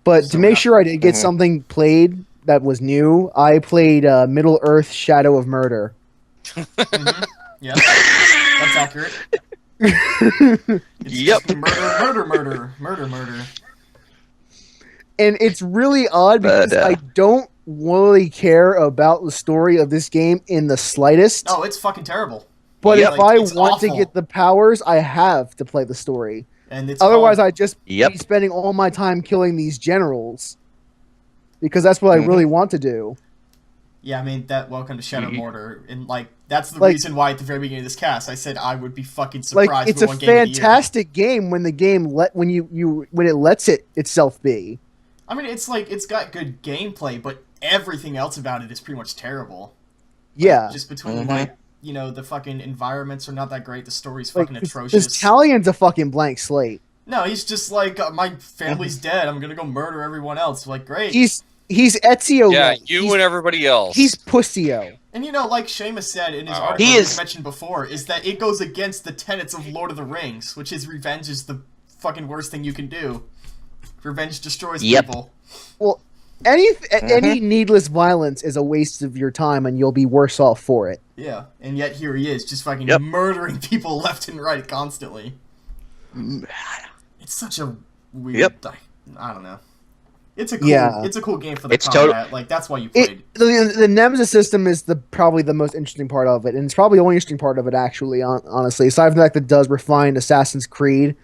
But to make sure I did get something played that was new, I played Middle Earth: Shadow of Murder. Yeah, that's accurate. Yep. Murder. And it's really odd because I don't really care about the story of this game in the slightest. Oh, it's fucking terrible. But if I it's want awful. to get the powers, I have to play the story. And it's otherwise, I'd just be spending all my time killing these generals. Because that's what I really want to do. Yeah, I mean, welcome to Shadow Mortar. And, that's the reason why at the very beginning of this cast, I said I would be fucking surprised it's for a one game of the year. fantastic game when the game when it lets itself be. I mean, it's got good gameplay, but everything else about it is pretty much terrible. Yeah. Just between, the fucking environments are not that great, the story's fucking atrocious. Because Talian's a fucking blank slate. No, he's just like, my family's dead, I'm gonna go murder everyone else. Like, great. He's Ezio. Yeah, and everybody else. He's Pussio. And like Seamus said in his article he mentioned before, is that it goes against the tenets of Lord of the Rings, which is revenge is the fucking worst thing you can do. Revenge destroys people. Well, any needless violence is a waste of your time, and you'll be worse off for it. Yeah, and yet here he is, just fucking murdering people left and right constantly. It's such a weird... I don't know. It's a cool game for the combat. That's why you played. The Nemesis system is probably the most interesting part of it, and it's probably the only interesting part of it, actually, honestly. Aside from the fact that it does refine Assassin's Creed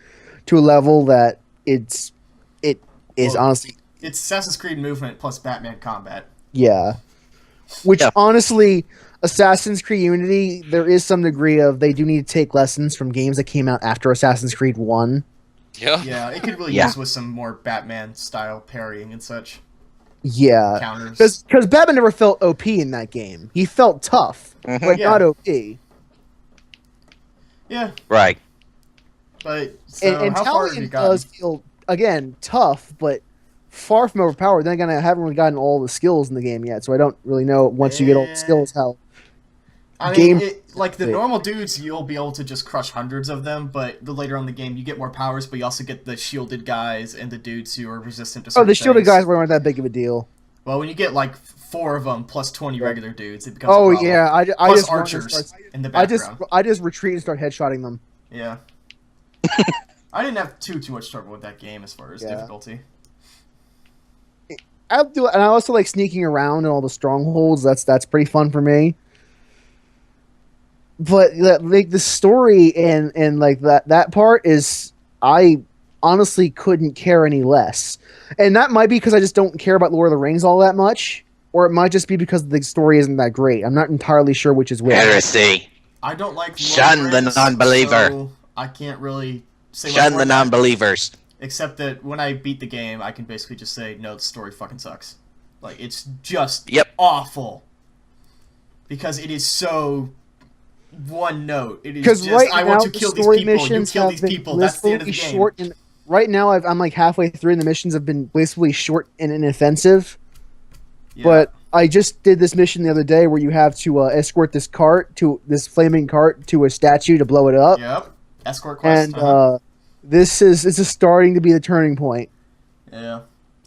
to a level that it is honestly... It's Assassin's Creed movement plus Batman combat. Yeah. Which, honestly, Assassin's Creed Unity, there is some degree of they do need to take lessons from games that came out after Assassin's Creed 1. Yeah, it could really use with some more Batman-style parrying and such. Yeah. Counters. Because Batman never felt OP in that game. He felt tough, but not OP. Yeah. Right. But, so and how far have you gotten? does feel, again, tough, but far from overpowered. Then again, I haven't really gotten all the skills in the game yet, so I don't really know once you get all the skills how... I mean, the normal dudes, you'll be able to just crush hundreds of them, but later on in the game, you get more powers, but you also get the shielded guys and the dudes who are resistant to certain the shielded things. guys weren't that big of a deal. Well, when you get, 4 of them plus 20 regular dudes, it becomes a problem. Yeah, I plus just archers in the background. I just retreat and start headshotting them. Yeah. I didn't have too much trouble with that game as far as difficulty. And I also like sneaking around in all the strongholds. That's pretty fun for me. But the story and that part is, I honestly couldn't care any less. And that might be because I just don't care about Lord of the Rings all that much, or it might just be because the story isn't that great. I'm not entirely sure which is which. Heresy. I don't like Lord Shun of the Rings, the non-believer. So I can't really say much Shun more the about it, non-believers. except that when I beat the game, I can basically just say, no, the story fucking sucks. It's just awful. Because it is so... one note. It is just, I want to kill these people, you kill these people, that's the end of the game. Short and, right now, I'm halfway through, and the missions have been basically short and inoffensive. Yeah. But I just did this mission the other day where you have to escort this flaming cart to a statue to blow it up. Yep. Escort quest. And this is starting to be the turning point. Yeah.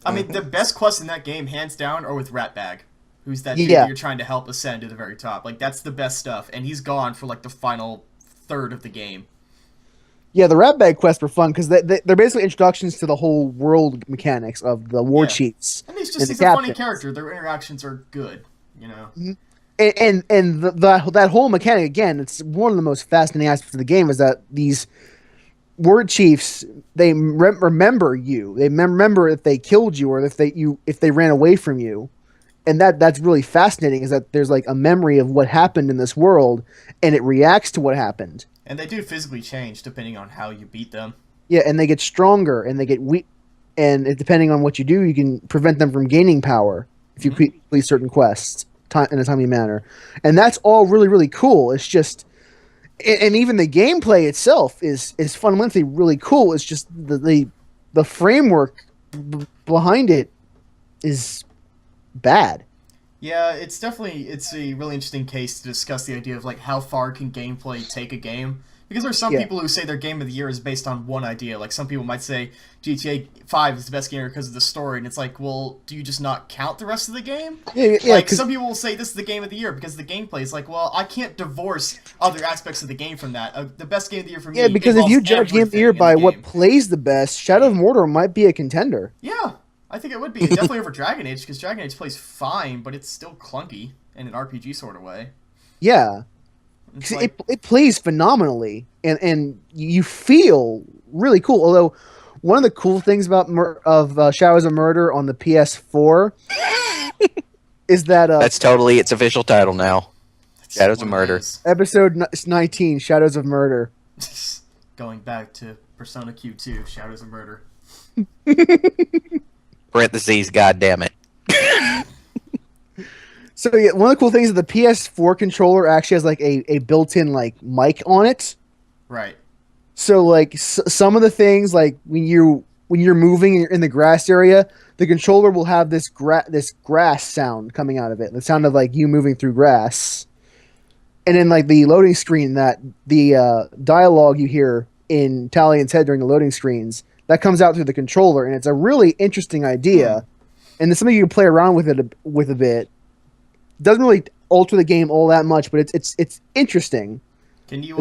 I mean, the best quests in that game, hands down, are with Ratbag, who's that dude Yeah. that you're trying to help ascend to the very top. Like, that's the best stuff, and he's gone for, like, the final third of the game. Yeah, the rat bag quests were fun because they're basically introductions to the whole world mechanics of the war Yeah. chiefs. And he's the a funny captains. character. Their interactions are good, you know? And that whole mechanic, again, it's one of the most fascinating aspects of the game, is that these war chiefs, they remember you. They remember if they killed you or if they ran away from you. And that's really fascinating, is that there's like a memory of what happened in this world, and it reacts to what happened. And they do physically change depending on how you beat them. Yeah, and they get stronger, and they get weak, and depending on what you do, you can prevent them from gaining power if you complete certain quests in a timely manner. And that's all really, really cool. It's just, and even the gameplay itself is fundamentally really cool. It's just the framework behind it is bad. Yeah, it's a really interesting case to discuss the idea of, like, how far can gameplay take a game. Because there's some people who say their game of the year is based on one idea. Like, some people might say GTA 5 is the best game because of the story, and it's like, well, do you just not count the rest of the game? Yeah, Like, some people will say this is the game of the year because of the gameplay. It's like, well, I can't divorce other aspects of the game from that. The best game of the year for me because if you judge game of the year by what plays the best, Shadow of Mordor might be a contender. Yeah, I think it would be. And definitely over Dragon Age, because Dragon Age plays fine, but it's still clunky in an RPG sort of way. Yeah. Like, it plays phenomenally, and you feel really cool. Although one of the cool things about Shadows of Murder on the PS4 is that That's totally its official title now. Shadows of Murder. episode 19, Shadows of Murder. Going back to Persona Q2, Shadows of Murder. Parentheses, goddammit. So yeah, one of the cool things is the PS4 controller actually has like a built-in like mic on it. Right. So like some of the things, like when you're moving in the grass area, the controller will have this grass sound coming out of it. The sound of like you moving through grass. And then like the loading screen, that the dialogue you hear in Talian's head during the loading screens, that comes out through the controller, and it's a really interesting idea. And it's something you can play around with a bit. Doesn't really alter the game all that much, but it's interesting. Can you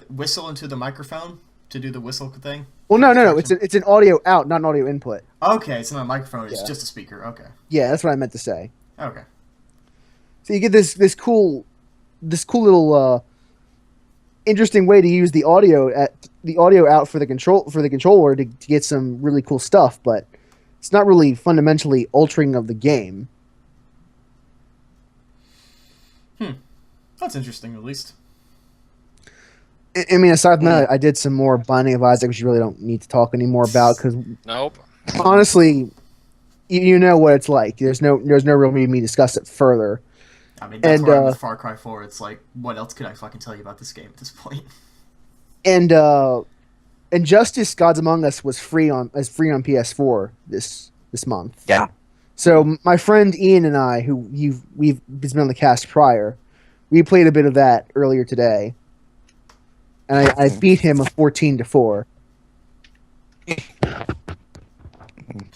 whistle into the microphone to do the whistle thing? Well, no. It's an audio out, not an audio input. Okay, it's not a microphone. It's just a speaker. Okay. Yeah, that's what I meant to say. Okay. So you get this cool little interesting way to use the audio out for the controller to get some really cool stuff, but it's not really fundamentally altering of the game. That's interesting, at least. I mean, aside from that, I did some more Binding of Isaac, which you really don't need to talk anymore about, because Nope. honestly, you know what it's like. There's no real need me to discuss it further. I mean, that's where I'm with Far Cry 4. It's like, what else could I fucking tell you about this game at this point? And Injustice: Gods Among Us was free on PS4 this month. Yeah. So my friend Ian and I, who we've been on the cast prior, we played a bit of that earlier today, and I beat him a 14-4.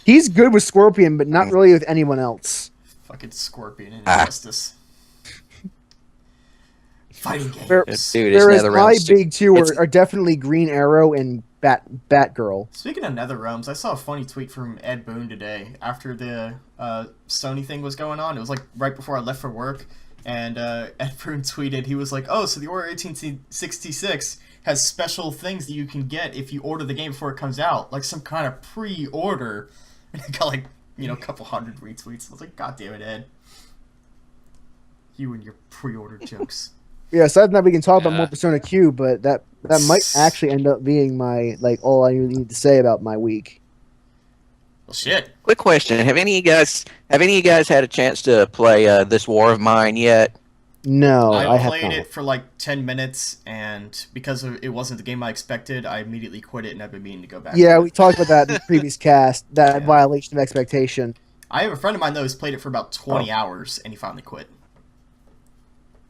He's good with Scorpion, but not really with anyone else. Fucking Scorpion and Injustice. Fighting games. Whereas my big two are definitely Green Arrow and Batgirl. Speaking of NetherRealms, I saw a funny tweet from Ed Boon today after the Sony thing was going on. It was like right before I left for work, and Ed Boon tweeted, he was like, "Oh, so the Order 1866 has special things that you can get if you order the game before it comes out, like some kind of pre-order." And it got like, a couple hundred retweets. I was like, God damn it, Ed. You and your pre-order jokes. Yeah, aside from that, we can talk about more Persona Q, but that might actually end up being my all I need to say about my week. Well, shit. Quick question: Have any of you guys had a chance to play This War of Mine yet? No, I have played not. it for like 10 minutes, and because it wasn't the game I expected, I immediately quit it, and I've been meaning to go back. Yeah, we talked about that in the previous cast. That violation of expectation. I have a friend of mine though who's played it for about 20 hours, and he finally quit.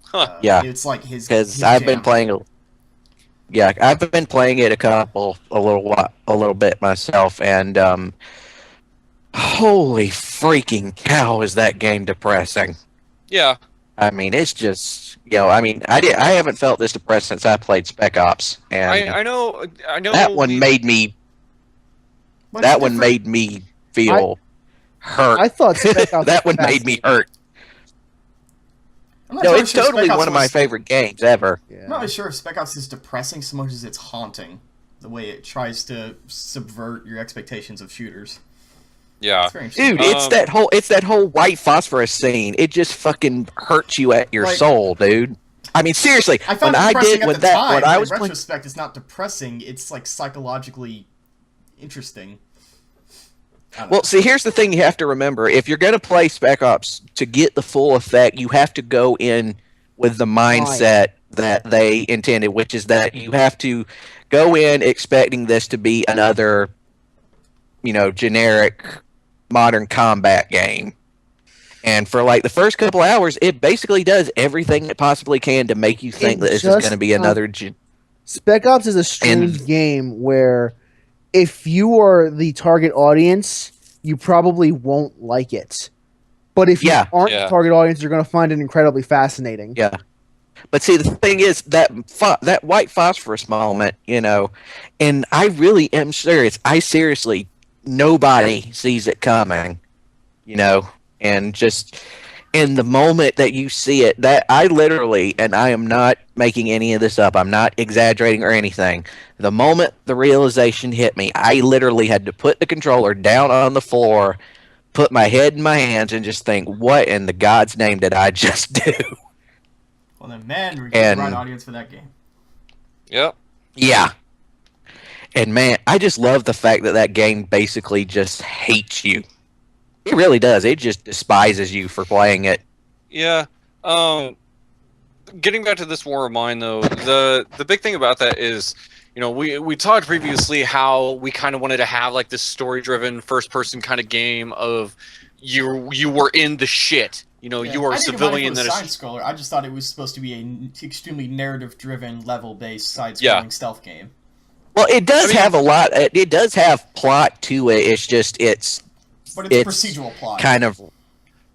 Huh. Yeah, It's like his. because his I've jam. been playing. Yeah, I've been playing it a little bit myself, and holy freaking cow, is that game depressing? Yeah. I mean, it's just I mean, I haven't felt this depressed since I played Spec Ops, and I know. that one made me Well, it's that one different- made me feel hurt. I thought Spec Ops That was one made me fascinating. hurt. I'm not No, entirely it's sure totally Spec Ops one of my was- favorite games ever. Yeah. I'm not really sure if Spec Ops is depressing so much as it's haunting. The way it tries to subvert your expectations of shooters. Yeah. It's very interesting. Dude, it's that whole white phosphorus scene. It just fucking hurts you at your Like- soul, dude. I mean, seriously, I found when it I depressing did at when the that time, when but I in was playing, retrospect, it's not depressing. It's like psychologically interesting. I don't well, know. see, here's the thing you have to remember: if you're gonna play Spec Ops to get the full effect, you have to go in with the mindset that they intended, which is that you have to go in expecting this to be another, generic modern combat game. And for like the first couple hours, it basically does everything it possibly can to make you think that this is just, going to be another. Spec Ops is a strange game where if you are the target audience, you probably won't like it. But if you Yeah. aren't Yeah. the target audience, you're going to find it incredibly fascinating. Yeah. But see, the thing is that that white phosphorus moment, and I really am serious. I seriously, nobody sees it coming, and just in the moment that you see it, that I literally, and I am not making any of this up, I'm not exaggerating or anything. The moment the realization hit me, I literally had to put the controller down on the floor, put my head in my hands, and just think, what in the God's name did I just do? Well, then, man, we're And- the right audience for that game. Yep. Yeah. And man, I just love the fact that that game basically just hates you. It really does. It just despises you for playing it. Yeah. Getting back to this War of Mine, though, the big thing about that is, we talked previously how we kind of wanted to have like this story-driven, first-person kind of game of you were in the shit. Yeah. You were I a didn't civilian mind if that it was is. side-scroller. I just thought it was supposed to be an extremely narrative-driven, level-based, side-scrolling Yeah. stealth game. Well, it does I mean- have a lot. It does have plot to it. It's just But it's a It's procedural plot. kind of.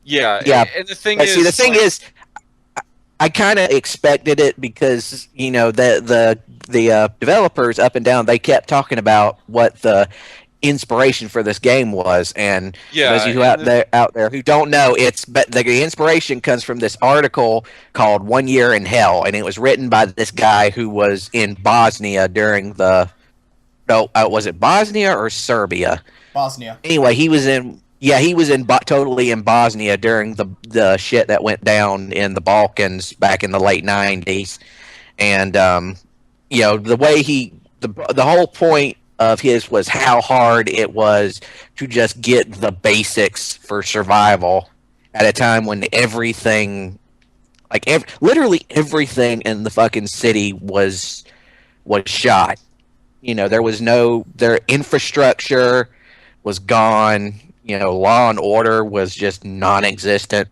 Yeah. Yeah. And the thing But is, see, the thing like, is, I kind of expected it because the developers up and down, they kept talking about what the inspiration for this game was, and Yeah, those of you and out there who don't know, but the inspiration comes from this article called "1 Year in Hell," and it was written by this guy who was in Bosnia during the was it Bosnia or Serbia? Bosnia. Anyway, he was totally in Bosnia during the shit that went down in the Balkans back in the late 90s. And the way the whole point of his was how hard it was to just get the basics for survival at a time when everything, like literally everything in the fucking city was shot. There was their infrastructure was gone. Law and order was just non-existent.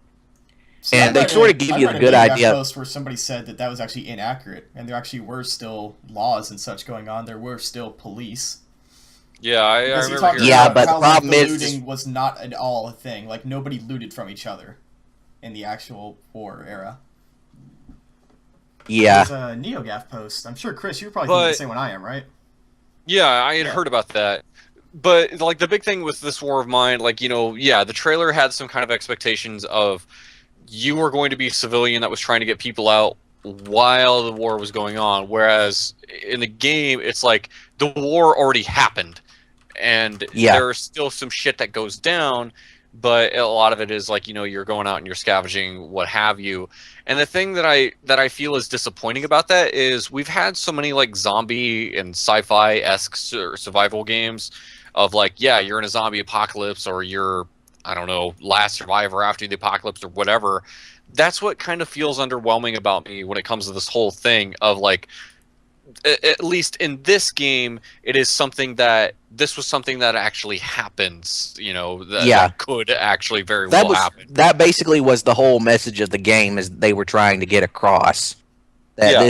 See, And I they read sort a- of give I you read the a good Mediac idea. post where somebody said that was actually inaccurate, and there actually were still laws and such going on. There were still police. yeah, I Because he remember talked hearing Yeah, about that. but how, the problem the is- looting was not at all a thing. Like, nobody looted from each other in the actual war era. Yeah. There's a NeoGaf post. I'm sure, Chris, you're probably thinking the But- same one I am, right? Yeah, I had Yeah. heard about that. But like the big thing with this War of Mine, like, the trailer had some kind of expectations of you were going to be a civilian that was trying to get people out while the war was going on. Whereas in the game, it's like the war already happened. And Yeah. there's still some shit that goes down, but a lot of it is like, you're going out and you're scavenging, what have you. And the thing that I feel is disappointing about that is we've had so many like zombie and sci-fi-esque survival games of like, yeah, you're in a zombie apocalypse or you're, I don't know, last survivor after the apocalypse or whatever. That's what kind of feels underwhelming about me when it comes to this whole thing of like, at least in this game, it is something that this was something that actually happens, that could actually very well happen. That basically was the whole message of the game is they were trying to get across That Yeah.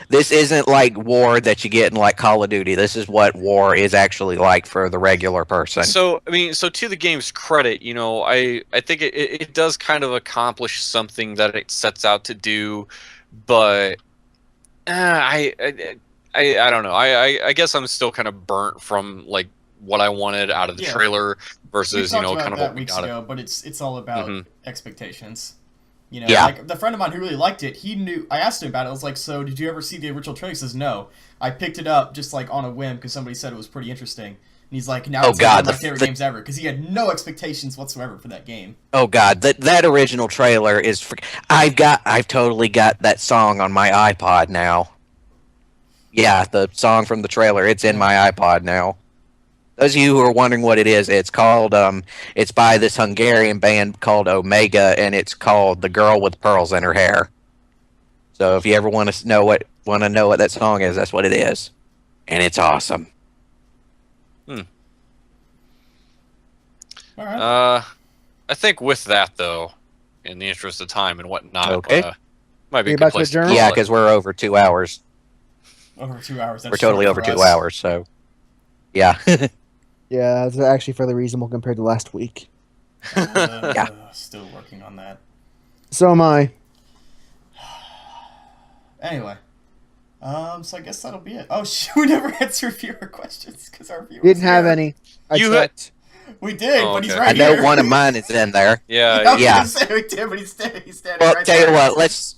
this isn't like war that you get in like Call of Duty. This is what war is actually like for the regular person. So I mean, so to the game's credit, you know, I think it does kind of accomplish something that it sets out to do, but I don't know. I guess I'm still kind of burnt from like what I wanted out of the Yeah. trailer We versus talked you know about kind of that what we weeks got. ago, but it's all about Mhm. expectations. You know, Yeah. like the friend of mine who really liked it, he knew. I asked him about it. I was like, "So, did you ever see the original trailer?" He says, "No." I picked it up just like on a whim because somebody said it was pretty interesting, and he's like, "Now Oh, it's like one of God, my favorite games ever," because he had no expectations whatsoever for that game. Oh God, that original trailer is. I've totally got that song on my iPod now. Yeah, the song from the trailer. It's in my iPod now. Those of you who are wondering what it is, it's called. It's by this Hungarian band called Omega, and it's called "The Girl with Pearls in Her Hair." So if you ever want to know what that song is, that's what it is, and it's awesome. All right. I think with that though, in the interest of time and whatnot, Okay. might be You a good about to place to adjourn? call Yeah, it. because we're over 2 hours. Over 2 hours. That's We're totally short over for 2 us. hours. So, yeah. Yeah, it's actually fairly reasonable compared to last week. Yeah. Still working on that. So am I. Anyway, so I guess that'll be it. Oh, we never answered viewer questions because our viewers Didn't have here. any. I You checked. We did, Oh, but he's okay. right I know here. one of mine is in there. Yeah, I was yeah. gonna say we did, but he's standing Well, right tell there. you what. Let's.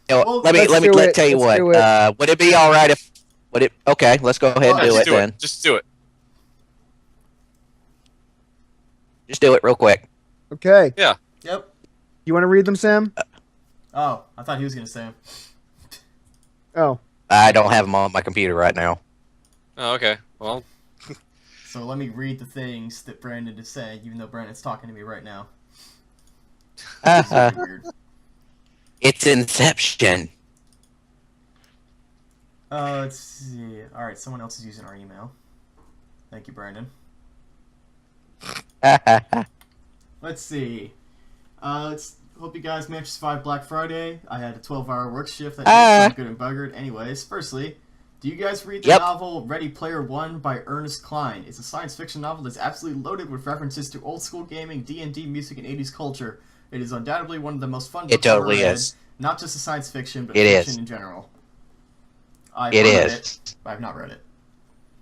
Well, let let's me do it. tell you Let's what. do it. Would it be all right if? Would it? Okay, let's go ahead and Well, do just it do then. it. Just do it. Just do it real quick. Okay. Yep. You want to read them, Sam? Oh, I thought he was gonna say him. Oh. I don't have them on my computer right now. Oh, okay. Well, So let me read the things that Brandon is saying, even though Brandon's talking to me right now. This is really weird. It's Inception. Let's see. All right, someone else is using our email. Thank you, Brandon. Let's see. Hope you guys managed to survive Black Friday. I had a 12-hour work shift that day, so I'm good and buggered. Anyways, firstly, do you guys read the Yep. novel Ready Player One by Ernest Cline? It's a science fiction novel that's absolutely loaded with references to old school gaming, D&D, music, and 80s culture. It is undoubtedly one of the most fun books It totally I've ever read. is. Not just a science fiction, but It fiction is. in general. I've It heard is. it, but I've not read it.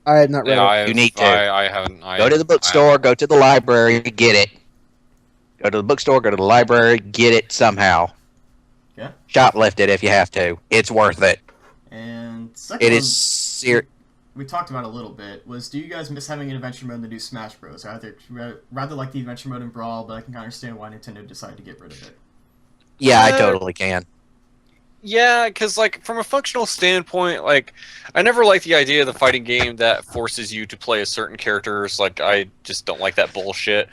I had not read yeah, it. You need to. I haven't. Go to the bookstore. Go to the library. Get it. Go to the bookstore. Go to the library. Get it somehow. Yeah. Shoplift it if you have to. It's worth it. And second It one, is we talked about a little bit, was do you guys miss having an adventure mode in the new Smash Bros? I rather like the adventure mode in Brawl, but I can understand why Nintendo decided to get rid of it. Yeah, I totally can. Yeah, because like from a functional standpoint, like I never liked the idea of the fighting game that forces you to play as certain characters. Like I just don't like that bullshit.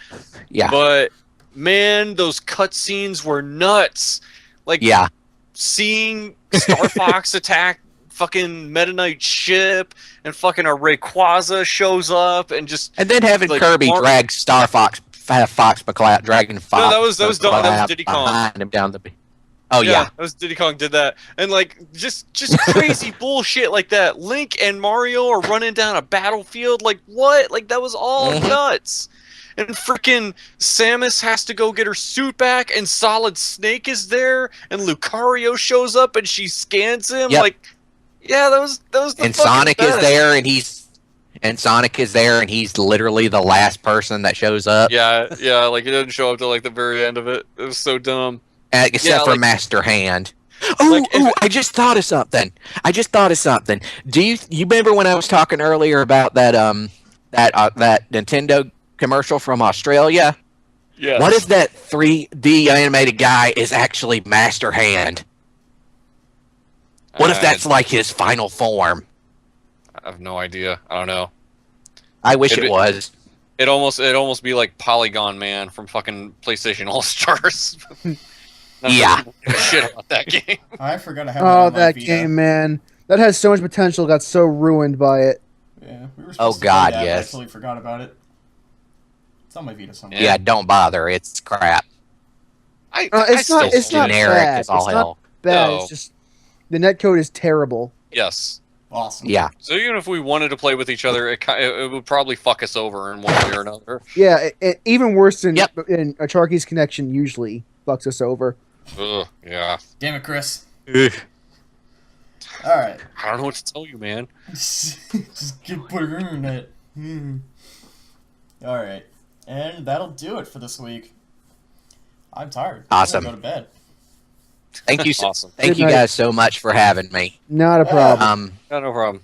Yeah. But man, those cutscenes were nuts. Like Yeah. seeing Star Fox attack fucking Meta Knight ship, and fucking a Rayquaza shows up, and just And then having like, Kirby drag Star Fox, Fox McCloud, Dragon Fox. that was done. That was Diddy Kong. Behind him down the. Oh yeah. that was Diddy Kong did that, and like just crazy bullshit like that. Link and Mario are running down a battlefield. Like what? Like that was all Mhm. nuts. And freaking Samus has to go get her suit back, and Solid Snake is there, and Lucario shows up, and she scans him. Yep. Like, yeah, that was the And fucking Sonic is best. there, and he's literally the last person that shows up. Yeah, like it didn't show up till like the very end of it. It was so dumb. Except Yeah, for like- Master Hand. Oh, Like, I just thought of something. Do you remember when I was talking earlier about that that Nintendo commercial from Australia? Yeah. What if that 3D animated guy is actually Master Hand? What if that's like his final form? I have no idea. I don't know. I wish It'd it be- was. It'd almost be like Polygon Man from fucking PlayStation All Stars. Yeah. Shit about that game. I forgot I have Oh, on my that Vita. game, man. That has so much potential. Got so ruined by it. Yeah, we were Oh, supposed to God, play that, but yes. I totally forgot about it. It's on my Vita somewhere. Yeah, don't bother. It's crap. I It's still not. It's not generic bad. as all It's hell. not bad. No. It's just The netcode is terrible. Yes. Awesome. Yeah. So even if we wanted to play with each other, it would probably fuck us over in one way or another. Yeah, even worse than Yep. in a Charky's connection usually fucks us over. Ugh, yeah. Damn it, Chris. Ugh. All right. I don't know what to tell you, man. Just get put her in it. All right, and that'll do it for this week. I'm tired. Awesome. I'm gonna go to bed. Thank you. Awesome. Thank Good you night. guys so much for having me. Not a problem. Yeah, no problem.